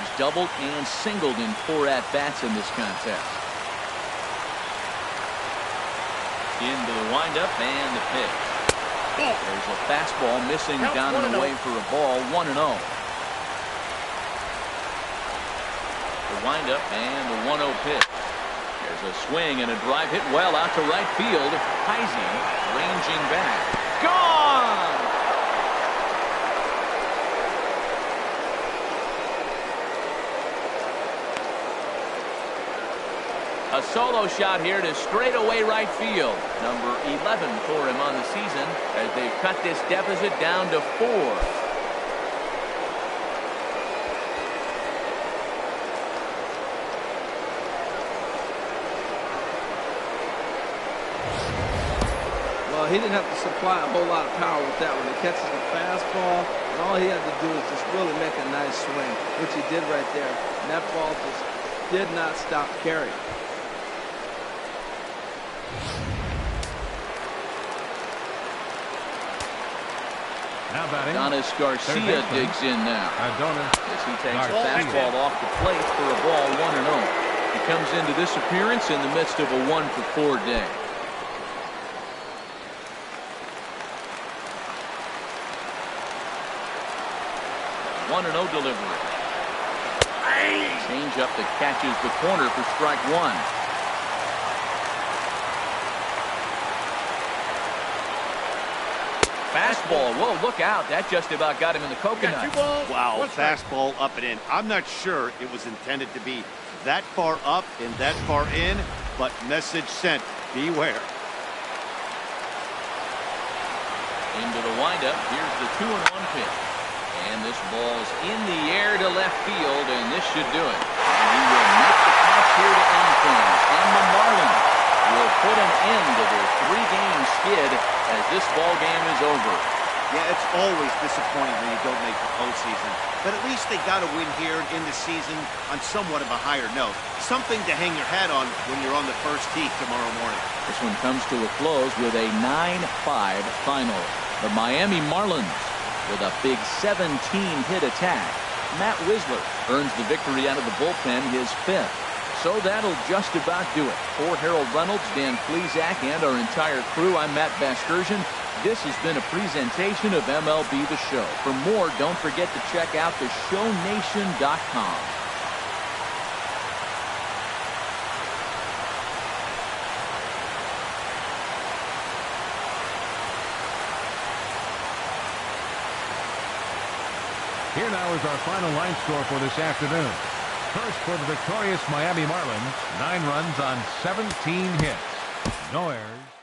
He's doubled and singled in 4 at-bats in this contest. Into the windup and the pitch. There's a fastball missing down and away for a ball, 1-0. The windup and the 1-0 pitch. There's a swing and a drive hit well out to right field. Heisey ranging back. Gone! A solo shot here to straightaway right field. Number 11 for him on the season as they cut this deficit down to 4.
Well, he didn't have to supply a whole lot of power with that one. He catches the fastball, and all he had to do is just really make a nice swing, which he did right there. And that ball just did not stop carrying.
Now batting,
Adonis Garcia digs in now as he takes a fastball off the plate for a ball, 1-0. He comes into this appearance in the midst of a 1-for-4 day. A 1-0 delivery. Change up that catches the corner for strike one. Fastball. Whoa, look out. That just about got him in the coconut.
Wow, fastball up and in. I'm not sure it was intended to be that far up and that far in, but message sent. Beware.
Into the windup. Here's the 2-1 pitch. And this ball's in the air to left field, and this should do it. And he will make the catch here to end things. And the Marlins will put an end to their 3-game skid as this ball game is over.
Yeah, it's always disappointing when you don't make the postseason. But at least they got a win here in the season on somewhat of a higher note. Something to hang your hat on when you're on the first tee tomorrow morning.
This one comes to a close with a 9-5 final. The Miami Marlins with a big 17-hit attack. Matt Wisler earns the victory out of the bullpen, his 5th. So that'll just about do it. For Harold Reynolds, Dan Plesac, and our entire crew, I'm Matt Vasgersian. This has been a presentation of MLB The Show. For more, don't forget to check out theshownation.com.
Here now is our final line score for this afternoon. First for the victorious Miami Marlins, 9 runs on 17 hits. No errors.